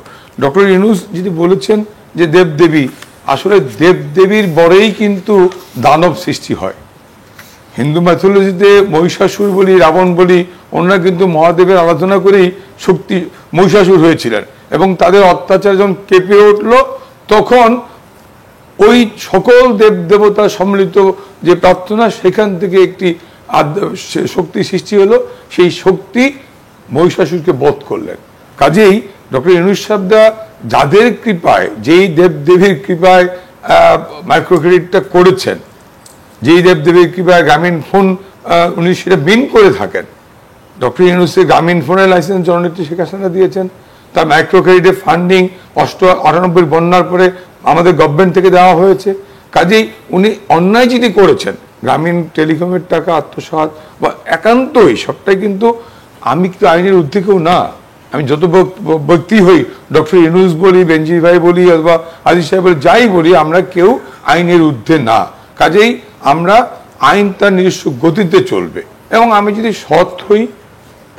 ডক্টর ইউনূস যদি বলেছেন যে দেবদেবী, আসলে দেবদেবীর বরেই কিন্তু দানব সৃষ্টি হয়। হিন্দু ম্যাথোলজিতে মহিষাসুর বলি, রাবণ বলি, ওনারা কিন্তু মহাদেবের আরাধনা করেই মহিষাসুর হয়েছিলেন, এবং তাদের অত্যাচার যখন কেঁপে উঠল, তখন ওই সকল দেবদেবতা সম্মিলিত যে প্রার্থনা, সেখান থেকে একটি শক্তি সৃষ্টি হলো, সেই শক্তি মহিষাসুরকে বধ করলেন। কাজেই ডক্টর ইউনূস সাহেবরা যাদের কৃপায়, যেই দেবদেবীর কৃপায় মাইক্রো ক্রেডিটটা করেছেন, যেই দেবদেবীর কৃপায় গ্রামীণ ফোন উনি সেটা বিন করে থাকেন, ডক্টর ইউনূসের গ্রামীণ ফোনের লাইসেন্স জননেত্রী শেখ হাসিনা দিয়েছেন, তার মাইক্রো ক্রেডিটের ফান্ডিং 98 বন্যার পরে আমাদের গভর্নমেন্ট থেকে দেওয়া হয়েছে। কাজেই উনি অন্যায় যিনি করেছেন, গ্রামীণ টেলিকমের টাকা আত্মসাৎ বা একান্তই সবটাই, কিন্তু আমি কিন্তু আইনের ঊর্ধ্বে কেউ না। আমি যত ব্যক্তি হই, ডক্টর ইউনূস বলি, বেনজির ভাই বলি, অথবা আজিজ সাহেব বলি, যাই বলি, আমরা কেউ আইনের ঊর্ধ্বে না। কাজেই আমরা আইন তার নিজস্ব গতিতে চলবে, এবং আমি যদি সৎ হই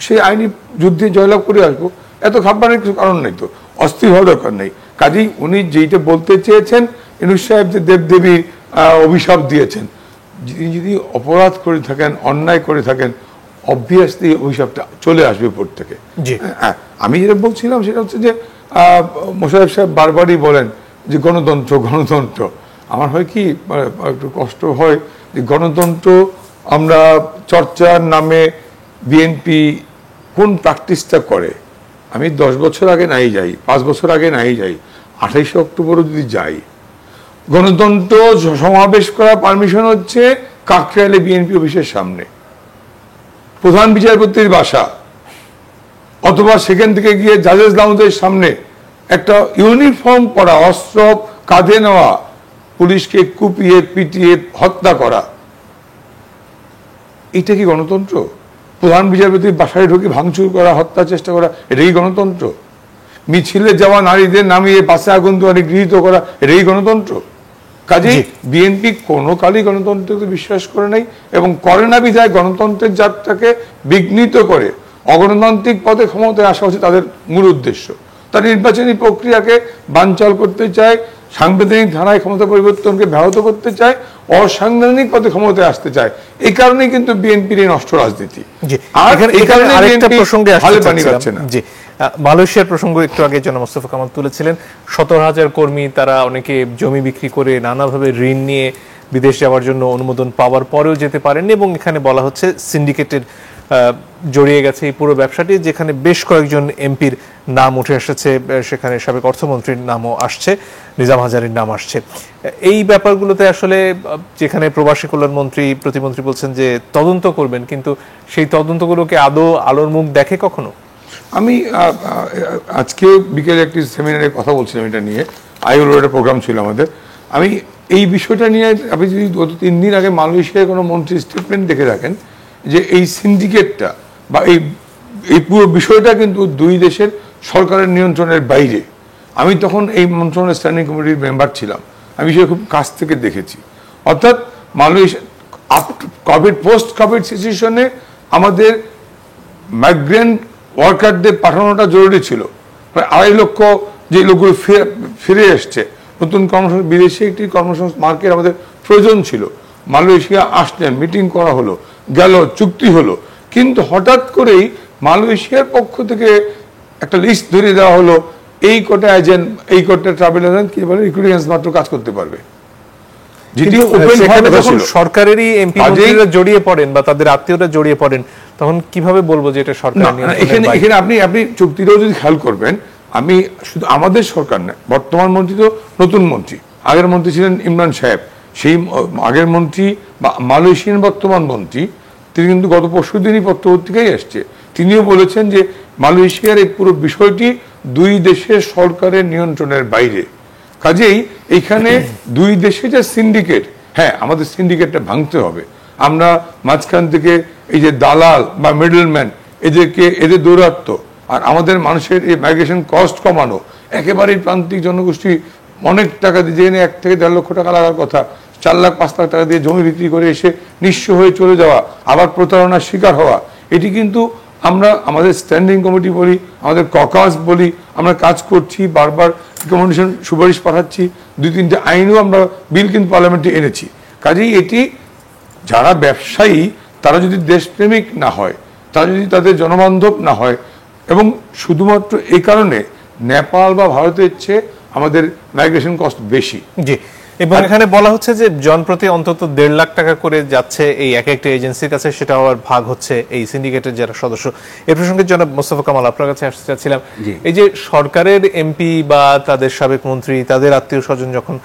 সেই আইনি যুদ্ধে জয়লাভ করে আসবো, এত ঘাবড়ানোর কিছু কারণ নেই, তো অস্থির হওয়ার দরকার নেই। কাজেই উনি যেইটা বলতে চেয়েছেন, ইউনূস সাহেব যে দেবদেবীর অভিশাপ দিয়েছেন, যদি অপরাধ করে থাকেন, অন্যায় করে থাকেন, অবভিয়াসলি অভিশাপটা চলে আসবে উপর থেকে। আমি যেটা বলছিলাম সেটা হচ্ছে যে মোশাররফ সাহেব বারবারই বলেন যে গণতন্ত্র গণতন্ত্র। আমার হয় কি একটু কষ্ট হয় যে গণতন্ত্র আমরা চর্চার নামে বিএনপি কোন প্র্যাকটিসটা করে। আমি 10 বছর আগে নাই যাই, 5 বছর আগে নাই যাই, 28শে অক্টোবরও যদি যাই, গণতন্ত্র সমাবেশ করার পারমিশন হচ্ছে কাকরাইলে বিএনপি অফিসের সামনে, প্রধান বিচারপতির বাসা, অথবা সেখান থেকে গিয়ে জাজেস লাউঞ্জের সামনে একটা ইউনিফর্ম পরা, অস্ত্র কাঁধে নেওয়া পুলিশকে কুপিয়ে পিটিয়ে হত্যা করা। এটা কি গণতন্ত্র? প্রধান বিচারপতির বাসায় ঢুকে ভাঙচুর করা, হত্যার চেষ্টা করা, এটাই গণতন্ত্র? মিছিলে যাওয়া নারীদের নামিয়ে বাসে আগুন দেওয়া, গৃহীত করা, এটাই গণতন্ত্র? কাজেই বিএনপি কোনো কালই গণতন্ত্রকে বিশ্বাস করে নাই, এবং করে না বিধায় গণতন্ত্রের যাত্রাকে বিঘ্নিত করে অগণতান্ত্রিক পথে ক্ষমতায় আসা হচ্ছে তাদের মূল উদ্দেশ্য। তার নির্বাচনী প্রক্রিয়াকে বানচাল করতে চায়, সাংবিধানিক ধারায় ক্ষমতা পরিবর্তনকে ব্যাহত করতে চায়, অসাংবিধানিক পথে ক্ষমতায় আসতে চায়। এই কারণেই কিন্তু বিএনপির এই নষ্ট রাজনীতি। আর এখানে আরেকটা প্রসঙ্গে আসছে না, জি, মালয়েশিয়ার প্রসঙ্গ একটু আগে জনাব মোস্তফা কামাল তুলেছিলেন। 17,000 কর্মী, তারা অনেকে জমি বিক্রি করে নানাভাবে ঋণ নিয়ে বিদেশ যাওয়ার জন্য অনুমোদন পাওয়ার পরেও যেতে পারেননি, এবং এখানে বলা হচ্ছে সিন্ডিকেটের জড়িয়ে গেছে এই পুরো ব্যবসাটি, যেখানে বেশ কয়েকজন এমপির নাম উঠে এসেছে, সেখানে সাবেক অর্থমন্ত্রীর নামও আসছে, নিজাম হাজারীর নাম আসছে। এই ব্যাপারগুলোতে আসলে যেখানে প্রবাসী কল্যাণ মন্ত্রী, প্রতিমন্ত্রী বলছেন যে তদন্ত করবেন, কিন্তু সেই তদন্তগুলোকে আদৌ আলোর মুখ দেখে কখনো? আমি আজকে বিকেলে একটি সেমিনারে কথা বলছিলাম এটা নিয়ে, আইওলোর একটা প্রোগ্রাম ছিল আমাদের। আমি এই বিষয়টা নিয়ে, আপনি যদি গত 3 দিন আগে মালয়েশিয়ার কোনো মন্ত্রীর স্টেটমেন্ট দেখে রাখেন, যে এই সিন্ডিকেটটা বা এই পুরো বিষয়টা কিন্তু 2 দেশের সরকারের নিয়ন্ত্রণের বাইরে। আমি তখন এই মন্ত্রণালয়ের স্ট্যান্ডিং কমিটির মেম্বার ছিলাম, আমি সেটা খুব কাছ থেকে দেখেছি। অর্থাৎ মালয়েশিয়া কোভিড, পোস্ট কোভিড সিচুয়েশনে আমাদের মাইগ্রেন্ট ওয়ার্কারদের পাঠানোটা জরুরি ছিল। প্রায় 2.5 লক্ষ যে লোকগুলো ফিরে এসছে, নতুন কর্মসংস্থান, বিদেশি একটি কর্মসংস্থান মার্কেট আমাদের প্রয়োজন ছিল। মালয়েশিয়া আসলেন, মিটিং করা হলো, গেল, চুক্তি হলো, কিন্তু হঠাৎ করেই মালয়েশিয়ার পক্ষ থেকে একটা লিস্ট ধরিয়ে দেওয়া হলো, এই কোটা এজেন্ট, এই কোটা ট্রাভেল এজেন্ট কি বলে রিক্রুটিং মাত্র কাজ করতে পারবে। সরকারেরই এমপি মন্ত্রীরা জড়িয়ে পড়েন বা তাদের আত্মীয়রা জড়িয়ে পড়েন, তখন কিভাবে বলবো যে এটা সরকার? এখানে আপনি চুক্তিটাও যদি খেয়াল করবেন, আমি শুধু আমাদের সরকার না, বর্তমান মন্ত্রী তো নতুন মন্ত্রী, আগের মন্ত্রী ছিলেন ইমরান সাহেব, সেই আগের মন্ত্রী বা মালয়েশিয়ান বর্তমান মন্ত্রী, তিনি কিন্তু গত পরশুদিনই পত্রপত্রিকায় এসছে, তিনিও বলেছেন যে মালয়েশিয়ার এই পুরো বিষয়টি 2 দেশের সরকারের নিয়ন্ত্রণের বাইরে। কাজেই এখানে 2 দেশে যে সিন্ডিকেট, হ্যাঁ আমাদের সিন্ডিকেটটা ভাঙতে হবে। আমরা মাঝখান থেকে এই যে দালাল বা মিডলম্যান, এদের দৌরাত্ম্য, আর আমাদের মানুষের এই মাইগ্রেশন কস্ট কমানো, একেবারেই প্রান্তিক জনগোষ্ঠী অনেক টাকা দিয়ে, যেখানে 1 থেকে 1.5 লক্ষ টাকা লাগার কথা, 4 লাখ 5 লাখ টাকা দিয়ে জমি বিক্রি করে এসে নিঃস্ব হয়ে চলে যাওয়া, আবার প্রতারণার শিকার হওয়া, এটি কিন্তু আমরা আমাদের স্ট্যান্ডিং কমিটি বলি, আমাদের ককাস বলি, আমরা কাজ করছি, বারবার রিকমেন্ডেশন সুপারিশ পাঠাচ্ছি, 2-3টে আইনও আমরা বিল কিন্তু পার্লামেন্টে এনেছি। কাজেই এটি যারা ব্যবসায়ী, তারা যদি দেশপ্রেমিক না হয়, তারা যদি তাদের জনবান্ধব না হয়, এবং শুধুমাত্র এই কারণে নেপাল বা ভারতের চেয়ে আমাদের মাইগ্রেশন কস্ট বেশি। জি, এবং এখানে বলা হচ্ছে যে জনপ্রতি অন্তত 1.5 লাখ টাকা করে যাচ্ছে এই একটা এজেন্সির কাছে, সেটা আবার ভাগ হচ্ছে এই সিন্ডিকেটের যারা সদস্য। এর প্রসঙ্গে জনাব মোস্তফা কামাল আপনার কাছে আসতে চাচ্ছিলাম, এই যে সরকারের এমপি বা তাদের সাবেক মন্ত্রী, তাদের আত্মীয় স্বজন যখন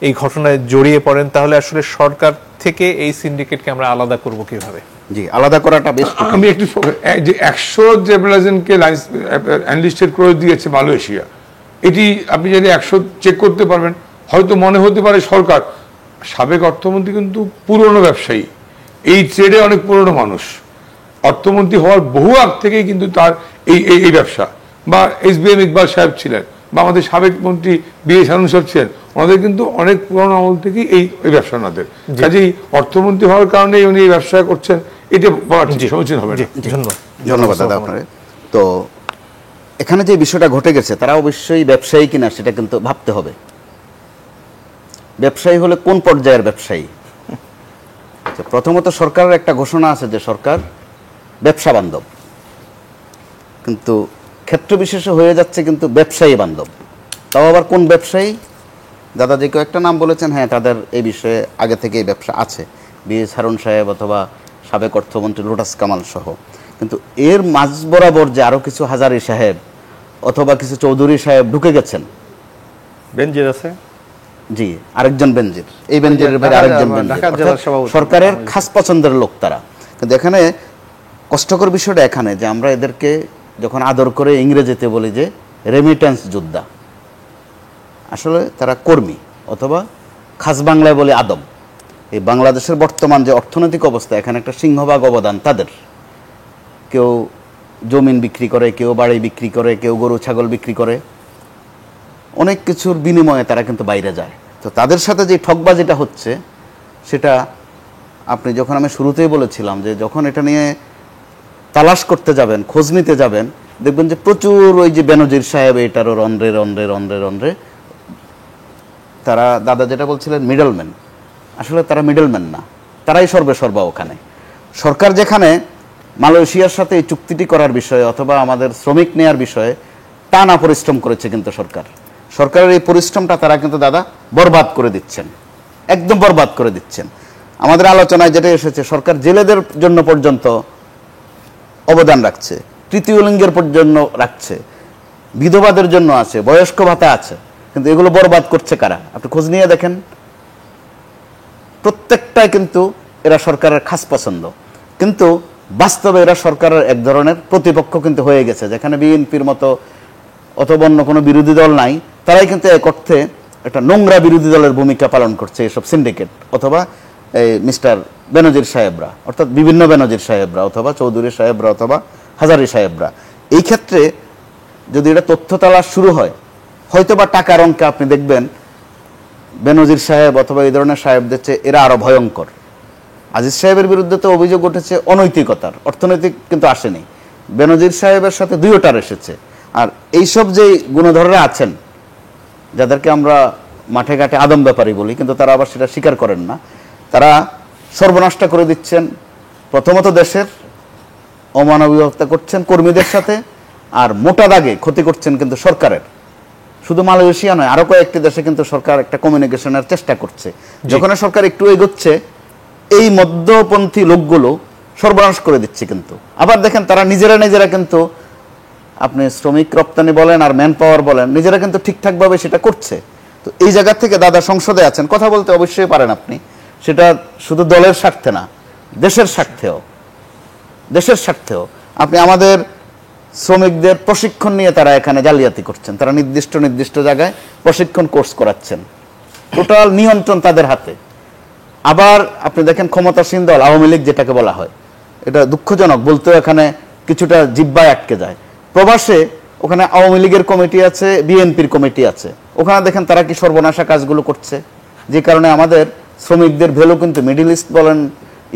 এই ঘটনায় জড়িয়ে পড়েন, তাহলে আসলে সরকার থেকে এই সিন্ডিকেটকে আমরা আলাদা করব কিভাবে? জি, আলাদা করাটা বেশ। আমি একটু যে 100 ট্রাভেলারকে অ্যানলিস্টেড করে দিয়েছে মালয়েশিয়া, এটি আপনি যদি 100 চেক করতে পারবেন, হয়তো মনে হতে পারে সরকার, সাবেক অর্থমন্ত্রী কিন্তু পুরনো ব্যবসায়ী, এই ট্রেডে অনেক পুরনো মানুষ, অর্থমন্ত্রী হওয়ার বহু আগ থেকেই কিন্তু তার এই ব্যবসা। বা SBM ইকবাল সাহেব ছিলেন, বা আমাদের সাবেক মন্ত্রী BA সানুন সাহেব ছিলেন, ওনাদের কিন্তু অনেক পুরনো আমল থেকেই এই ব্যবসা ওনাদের, কাজেই অর্থমন্ত্রী হওয়ার কারণে উনি এই ব্যবসা করছেন এটা বলা সমীচীন হবে না। ধন্যবাদ দাদা আপনার। তো এখানে যে বিষয়টা ঘটে গেছে তারা অবশ্যই ব্যবসায়ী কিনা সেটা কিন্তু ভাবতে হবে। ব্যবসায়ী হলে কোন পর্যায়ের ব্যবসায়ী? প্রথমত সরকারের একটা ঘোষণা আছে যে সরকার ব্যবসা বান্ধব, কিন্তু ক্ষেত্র বিশেষে হয়ে যাচ্ছে কিন্তু ব্যবসায়ী বান্ধব। তাও আবার কোন ব্যবসায়ী? দাদা যে কয়েকটা নাম বলেছেন, হ্যাঁ তাদের এই বিষয়ে আগে থেকেই ব্যবসা আছে, বিএস হারুন সাহেব অথবা সাবেক অর্থমন্ত্রী লোটাস কামাল সহ। কিন্তু এর মাঝ বরাবর যে আরো কিছু হাজারি সাহেব অথবা কিছু চৌধুরী সাহেব ঢুকে গেছেন, বেনজির আছে, জি আরেকজন বেনজির, এই বেনজিরের বাইরে আরেকজন বেনজির, সরকারের খাস পছন্দের লোক তারা। কিন্তু এখানে কষ্টকর বিষয়টা এখানে যে আমরা এদেরকে যখন আদর করে ইংরেজিতে বলি যে রেমিটেন্স যোদ্ধা, আসলে তারা কর্মী অথবা খাস বাংলায় বলে আদম। এই বাংলাদেশের বর্তমান যে অর্থনৈতিক অবস্থা, এখানে একটা সিংহভাগ অবদান তাদের। কেউ জমিন বিক্রি করে, কেউ বাড়ি বিক্রি করে, কেউ গরু ছাগল বিক্রি করে, অনেক কিছুর বিনিময়ে তারা কিন্তু বাইরে যায়। তো তাদের সাথে যে ঠকবাজিটা হচ্ছে সেটা আপনি যখন আমি শুরুতেই বলেছিলাম যে যখন এটা নিয়ে তালাশ করতে যাবেন, খোঁজ নিতে যাবেন, দেখবেন যে প্রচুর ওই যে বেনজির সাহেব এটারও রন্ধ্রে রন্ধ্রে রন্ধ্রে রন্ধ্রে তারা, দাদা যেটা বলছিলেন মিডলম্যান, আসলে তারা মিডলম্যান না, তারাই সর্বেসর্বা ওখানে। সরকার যেখানে মালয়েশিয়ার সাথে এই চুক্তিটি করার বিষয়ে অথবা আমাদের শ্রমিক নেয়ার বিষয়ে টানা পরিশ্রম করেছে, কিন্তু সরকারের এই পরিশ্রমটা তারা কিন্তু দাদা বরবাদ করে দিচ্ছেন, একদম বরবাদ করে দিচ্ছেন। আমাদের আলোচনায় যেটা এসেছে, সরকার জেলেদের জন্য পর্যন্ত অবদান রাখছে, তৃতীয় লিঙ্গের জন্য রাখছে, বিধবাদের জন্য আছে, বয়স্ক ভাতা আছে, কিন্তু এগুলো বরবাদ করছে কারা? আপনি খোঁজ নিয়ে দেখেন, প্রত্যেকটাই কিন্তু এরা সরকারের খাস পছন্দ। কিন্তু বাস্তবে এরা সরকারের এক ধরনের প্রতিপক্ষ কিন্তু হয়ে গেছে। যেখানে বিএনপির মতো অথবা অন্য কোনো বিরোধী দল নাই, তারাই কিন্তু এক অর্থে একটা নোংরা বিরোধী দলের ভূমিকা পালন করছে এসব সিন্ডিকেট অথবা এই মিস্টার বেনজির সাহেবরা, অর্থাৎ বিভিন্ন বেনজির সাহেবরা অথবা চৌধুরী সাহেবরা অথবা হাজারি সাহেবরা। এই ক্ষেত্রে যদি এটা তথ্য তালাশ শুরু হয়, হয়তো বা টাকার অঙ্কে আপনি দেখবেন বেনজির সাহেব অথবা এই ধরনের সাহেবদের চেয়ে এরা আরো ভয়ঙ্কর। আজিজ সাহেবের বিরুদ্ধে তো অভিযোগ উঠেছে অনৈতিকতার, অর্থনৈতিক কিন্তু আসেনি। বেনজির সাহেবের সাথে দুইটার এসেছে। আর এইসব যে গুণধররা আছেন, যাদেরকে আমরা মাঠে ঘাটে আদম ব্যাপারী বলি, কিন্তু তারা আবার সেটা স্বীকার করেন না, তারা সর্বনাশটা করে দিচ্ছেন। প্রথমত দেশের অমানবিকতা করছেন কর্মীদের সাথে, আর মোটা দাগে ক্ষতি করছেন কিন্তু সরকারের। শুধু মালয়েশিয়া নয়, আরো কয়েকটি দেশে কিন্তু সরকার একটা কমিউনিকেশনের চেষ্টা করছে। যখন সরকার একটু এগোচ্ছে, এই মধ্যপন্থী লোকগুলো সর্বনাশ করে দিচ্ছে। কিন্তু আবার দেখেন তারা নিজেরা কিন্তু, আপনি শ্রমিক রপ্তানি বলেন আর ম্যান পাওয়ার বলেন, নিজেরা কিন্তু ঠিকঠাকভাবে সেটা করছে। তো এই জায়গা থেকে দাদা সংসদে আছেন, কথা বলতে অবশ্যই পারেন আপনি, সেটা শুধু দলের স্বার্থে না, দেশের স্বার্থেও। আপনি আমাদের শ্রমিকদের প্রশিক্ষণ নিয়ে তারা এখানে জালিয়াতি করছেন, তারা নির্দিষ্ট জায়গায় প্রশিক্ষণ কোর্স করাচ্ছেন, টোটাল নিয়ন্ত্রণ তাদের হাতে। আবার আপনি দেখেন ক্ষমতাসীন দল আওয়ামী লীগ যেটাকে বলা হয়, এটা দুঃখজনক বলতেও এখানে কিছুটা জিহ্বায় আটকে যায়। প্রবাসে ওখানে আওয়ামী লীগের কমিটি আছে, বিএনপির কমিটি আছে, ওখানে দেখেন তারা কি সর্বনাশা কাজগুলো করছে, যে কারণে আমাদের শ্রমিকদের ভ্যালু কিন্তু মিডল ইস্ট বলেন,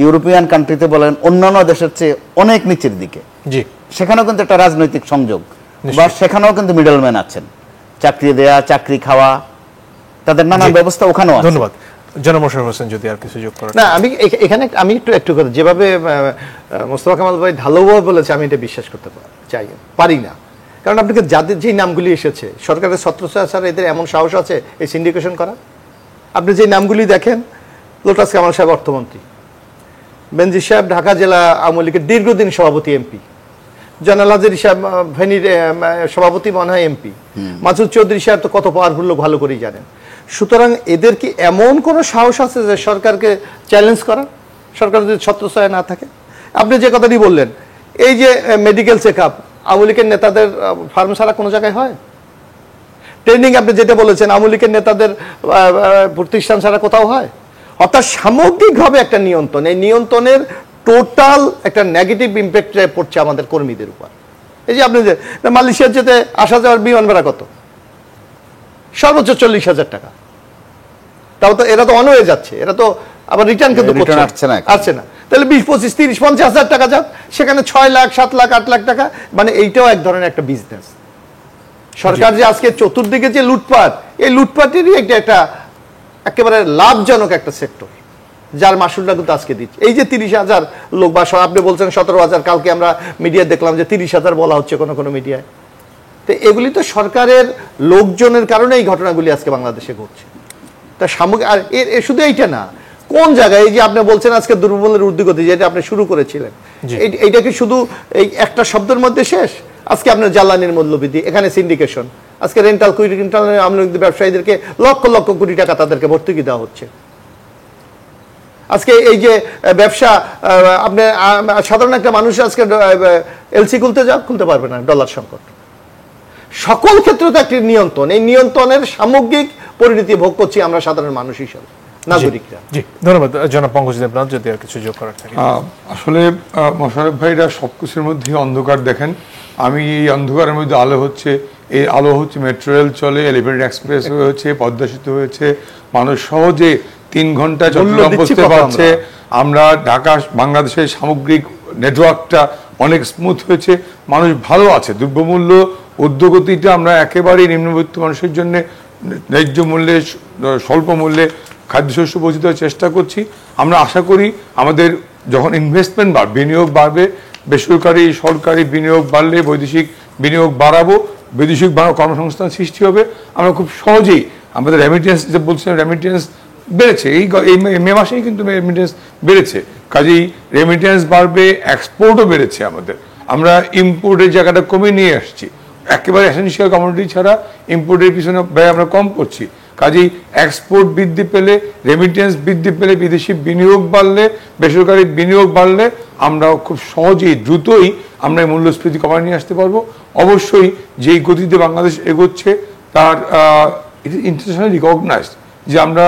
ইউরোপিয়ান কান্ট্রিতে বলেন, অন্যান্য দেশের চেয়ে অনেক নিচের দিকে। সেখানেও কিন্তু একটা রাজনৈতিক সংযোগ, বা সেখানেও কিন্তু মিডলম্যান আছেন, চাকরি দেয়া, চাকরি খাওয়া, তাদের নানান ব্যবস্থা ওখানেও আছে। ধন্যবাদ। জনাব মোশাররফ হোসেন যদি আর কিছু যোগ করেন। না, আমি এখানে একটু কথা, যেভাবে মোস্তফা কামাল ভাই ঢালাওভাবে বলেছে, আমি এটা বিশ্বাস করতে পারি না। কারণ আপনাকে যাদের যে নামগুলি এসেছে, সরকারের ছত্রছায়া ছাড়া এদের এমন সাহস আছে এই সিন্ডিকেশন করা? আপনি যে নামগুলি দেখেন, লোটাস কামাল সাহেব অর্থমন্ত্রী, বেনজির সাহেব ঢাকা জেলা আওয়ামী লীগের দীর্ঘদিন সভাপতি এমপি, জয়নাল হাজারী সাহেব ফেনীর সভাপতি মনে হয় এমপি, মাসুদ চৌধুরী সাহেব তো কত পাওয়ারফুল লোক ভালো করেই জানেন। সুতরাং এদের কি এমন কোনো সাহস আছে যে সরকারকে চ্যালেঞ্জ করার, সরকার যদি ছত্রছায়া না থাকে? আপনি যে কথাটি বললেন, এই যে মেডিকেল চেক আপ আওয়ামী লীগের নেতাদের ফার্ম ছাড়া কোনো জায়গায় হয়? ট্রেনিং আপনি যেটা বলেছেন, আওয়ামী লীগের নেতাদের প্রতিষ্ঠান ছাড়া কোথাও হয়? অর্থাৎ সামগ্রিকভাবে একটা নিয়ন্ত্রণ, এই নিয়ন্ত্রণের টোটাল একটা নেগেটিভ ইম্প্যাক্ট পড়ছে আমাদের কর্মীদের উপর। এই যে আপনি যে মালয়েশিয়ার যেতে আসা যাওয়ার বিমান ভাড়া কত? সর্বোচ্চ 40,000 টাকা। তাও তো এরা তো অন হয়ে যাচ্ছে, এরা তো আবার রিটার্ন কিন্তু আসছে না। তাহলে 20, 25, 30, 50 হাজার টাকা যাক, সেখানে 6 লাখ, 7 লাখ, 8 লাখ টাকা, মানে এইটাও এক ধরনের একটা বিজনেস। সরকার যে আজকে চতুর্দিকে যে লুটপাট, এই লুটপাটেরই একটা একেবারে লাভজনক একটা সেক্টর, যার মাসুলটা কিন্তু আজকে দিচ্ছে। এই যে 30,000 লোক, বা আপনি বলছেন 17,000, কালকে আমরা মিডিয়া দেখলাম যে 30,000 বলা হচ্ছে কোনো কোনো মিডিয়ায়। তো এগুলি তো সরকারের লোকজনের কারণে এই ঘটনাগুলি আজকে বাংলাদেশে ঘটছে। তা সামগ্রিক, আর শুধু এইটা না, কোন জায়গায় এই যে আপনি বলছেন আজকে দ্রব্যমূল্যের ঊর্ধ্বগতি, যেটা আপনি শুরু করেছিলেন, এইটা কি শুধু এই একটা শব্দের মধ্যে শেষ? আজকে আপনার জ্বালানির মূল্যবৃদ্ধি, এখানে সিন্ডিকেশন, আজকে রেন্টাল ব্যবসায়ীদেরকে লক্ষ লক্ষ কোটি টাকা তাদেরকে ভর্তুকি দেওয়া হচ্ছে। আজকে এই যে ব্যবসা, আপনি সাধারণ একটা মানুষ আজকে এলসি খুলতে পারবে না, ডলার সংকট। সকল ক্ষেত্রে তো একটি নিয়ন্ত্রণ, এই নিয়ন্ত্রণের সামগ্রিক পরিণতি ভোগ করছি আমরা সাধারণ মানুষ হিসেবে, নাগরিকরা। জি, ধন্যবাদ জনাব পঙ্কজ দেবনাথ। যদি আর কিছু যোগ করার থাকে। আসলে মোশাররফ ভাইরা সবকিছুর মধ্যে অন্ধকার দেখেন, আমি এই অন্ধকারের মধ্যে আলো হচ্ছে, এই আলো হচ্ছে মেট্রো রেল চলে, এলিভেটেড এক্সপ্রেস হয়েছে, পদ্মা সেতু হয়েছে, মানুষ সহজে 3 ঘন্টা চট্টগ্রাম পৌঁছতে পারছে। আমরা ঢাকা, বাংলাদেশের সামগ্রিক নেটওয়ার্কটা অনেক স্মুথ হয়েছে, মানুষ ভালো আছে। দ্রব্যমূল্য ঊর্ধ্বগতিটা আমরা একেবারেই নিম্নবিত্ত মানুষের জন্য ন্যায্য মূল্যে, স্বল্প মূল্যে খাদ্যশস্য পৌঁছে দেওয়ার চেষ্টা করছি। আমরা আশা করি আমাদের যখন ইনভেস্টমেন্ট বাড়বে, বিনিয়োগ বাড়বে, বেসরকারি সরকারি বিনিয়োগ বাড়লে বৈদেশিক বিনিয়োগ বাড়াবো, বৈদেশিক কর্মসংস্থান সৃষ্টি হবে। আমরা খুব সহজেই আমাদের রেমিটেন্স, যে বলছিলাম রেমিটেন্স বেড়েছে, এই মে মাসেই কিন্তু রেমিটেন্স বেড়েছে, কাজেই রেমিটেন্স বাড়বে, এক্সপোর্টও বেড়েছে আমাদের। আমরা ইম্পোর্টের জায়গাটা কমিয়ে নিয়ে আসছি, একেবারে এসেনশিয়াল কমোডিটি ছাড়া ইম্পোর্টের পিছনে ব্যয় আমরা কম করছি। কাজেই এক্সপোর্ট বৃদ্ধি পেলে, রেমিটেন্স বৃদ্ধি পেলে, বিদেশি বিনিয়োগ বাড়লে, বেসরকারি বিনিয়োগ বাড়লে আমরা খুব সহজেই দ্রুতই আমরা এই মূল্যস্ফীতি কমায় নিয়ে আসতে পারবো। অবশ্যই যেই গতিতে বাংলাদেশ এগোচ্ছে তার ইন্টারন্যাশনাল রিকগনাইজড, যে আমরা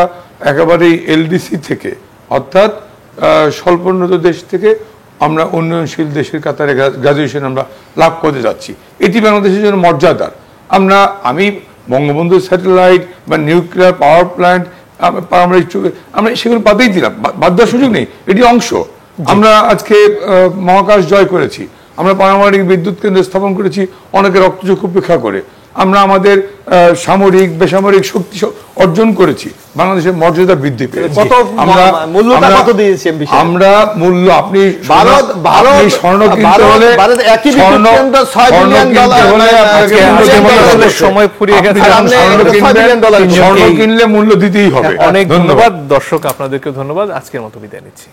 একেবারেই এলডিসি থেকে, অর্থাৎ স্বল্পোন্নত দেশ থেকে আমরা উন্নয়নশীল দেশের কাতারে গ্রাজুয়েশন আমরা লাভ করতে যাচ্ছি। এটি বাংলাদেশের জন্য মর্যাদার। আমি বঙ্গবন্ধু স্যাটেলাইট বা নিউক্লিয়ার পাওয়ার প্ল্যান্ট, আমরা সেগুলো বাদেই দিলাম, বাদ দেওয়ার সুযোগ নেই, এটি অংশ। আমরা আজকে মহাকাশ জয় করেছি, আমরা পারমাণবিক বিদ্যুৎ কেন্দ্র স্থাপন করেছি অনেকে রক্তচক্ষু উপেক্ষা করে। আমরা আমাদের সামরিক বেসামরিক শক্তি অর্জন করেছি, বাংলাদেশের মর্যাদা বৃদ্ধি পেয়েছে। আমরা মূল্য, আপনি স্বর্ণ কিনতে হলে সময় ফুরিয়ে গেছে, স্বর্ণ কিনলে মূল্য দিতেই হবে। অনেক ধন্যবাদ দর্শক, আপনাদেরকে ধন্যবাদ। আজকের মতো বিদায় নিচ্ছি।